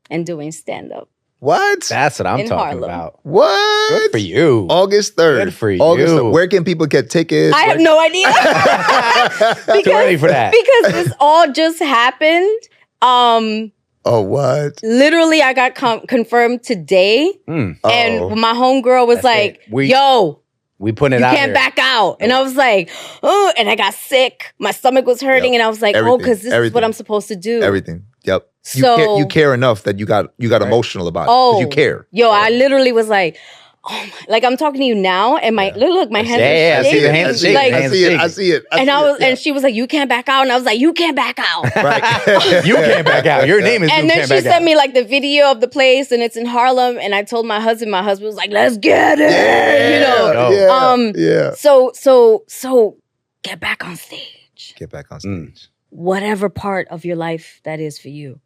and doing stand-up. What? That's what I'm In talking Harlem. about. What? Good for you. August 3rd. Good for August you. 3rd. Where can people get tickets? I have no idea. Too early for that. Because this all just happened. Oh, what? Literally, I got confirmed today. And my homegirl was That's like, it. yo, We putting it you out can't there. back out. And I was like, oh, and I got sick. My stomach was hurting. Yep. And I was like, Everything. because this is Everything. what I'm supposed to do. Everything. Yep. So- you care enough that you got emotional about it. 'Cause you care. Yo, I literally was like, oh my, like I'm talking to you now, and my look, my hands Yeah, are I see shaking. the hands shaking. Like, Hands I see it. shaking. I see it. and and she was like, you can't back out, and I was like, you can't back out. Right. You can't back out. Your name is And You then Can't she Back sent Out. me like the video of the place, and it's in Harlem. And I told my husband was like, let's get it. You know. Yeah. So get back on stage. Get back on stage. Whatever part of your life that is for you.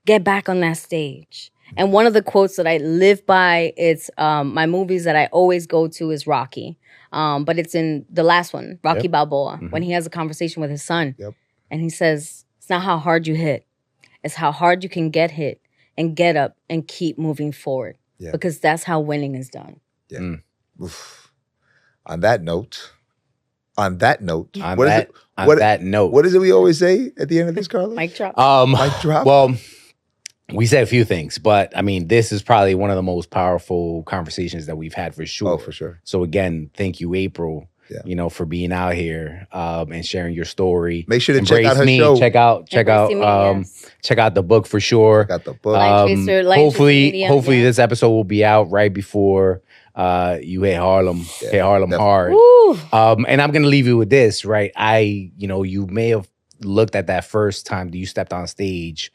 Get back on that stage And one of the quotes that I live by, it's my movies that I always go to is Rocky. But it's in the last one, Rocky Balboa, when he has a conversation with his son. Yep. And he says, it's not how hard you hit. It's how hard you can get hit and get up and keep moving forward. Yeah. Because that's how winning is done. Yeah. Oof. On that note, what that note. What is it we always say at the end of this, Carlos? Mic drop. Mic drop? Well, we said a few things, but I mean, this is probably one of the most powerful conversations that we've had for sure. Oh, for sure. So again, thank you, April. For being out here and sharing your story. Make sure to Embrace check out her me. show. Check out check out the book for sure. Got the book. Hopefully yeah. this episode will be out right before you hit Harlem. Hit Harlem definitely. hard. Woo. And I'm gonna leave you with this, right? You may have looked at that first time that you stepped on stage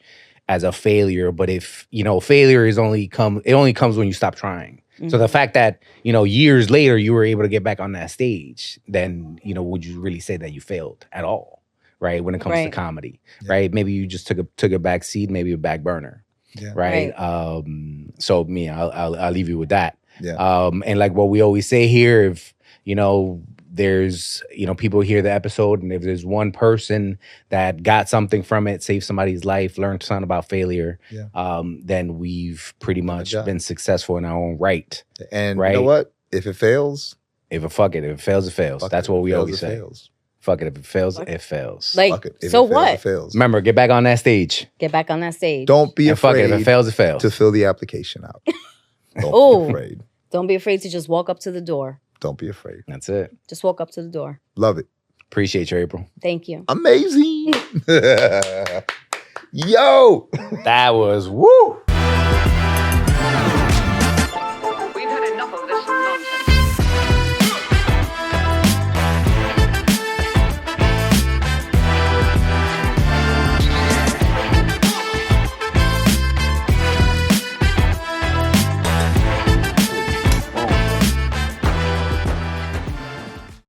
as a failure, but if failure only comes when you stop trying. So the fact that, years later you were able to get back on that stage, then, would you really say that you failed at all, right? When it comes to comedy, right? Maybe you just took a back seat, maybe a back burner, right? So me, I'll leave you with that. Yeah. And like what we always say here, if, there's, people hear the episode and if there's one person that got something from it, saved somebody's life, learned something about failure, then we've pretty much been successful in our own right. And you know what? If it fails, if it fails, it fails. That's what we always say. Fuck it. If it fails, it fails. Like, if so it fails, what? it fails. Remember, get back on that stage. Get back on that stage. Don't be And fuck afraid it. If it fails, it fails. to fill the application out. Don't Oh. be afraid. Don't be afraid to just walk up to the door. Don't be afraid. That's it. Just walk up to the door. Love it. Appreciate you, April. Thank you. Amazing. Yo. That was woo.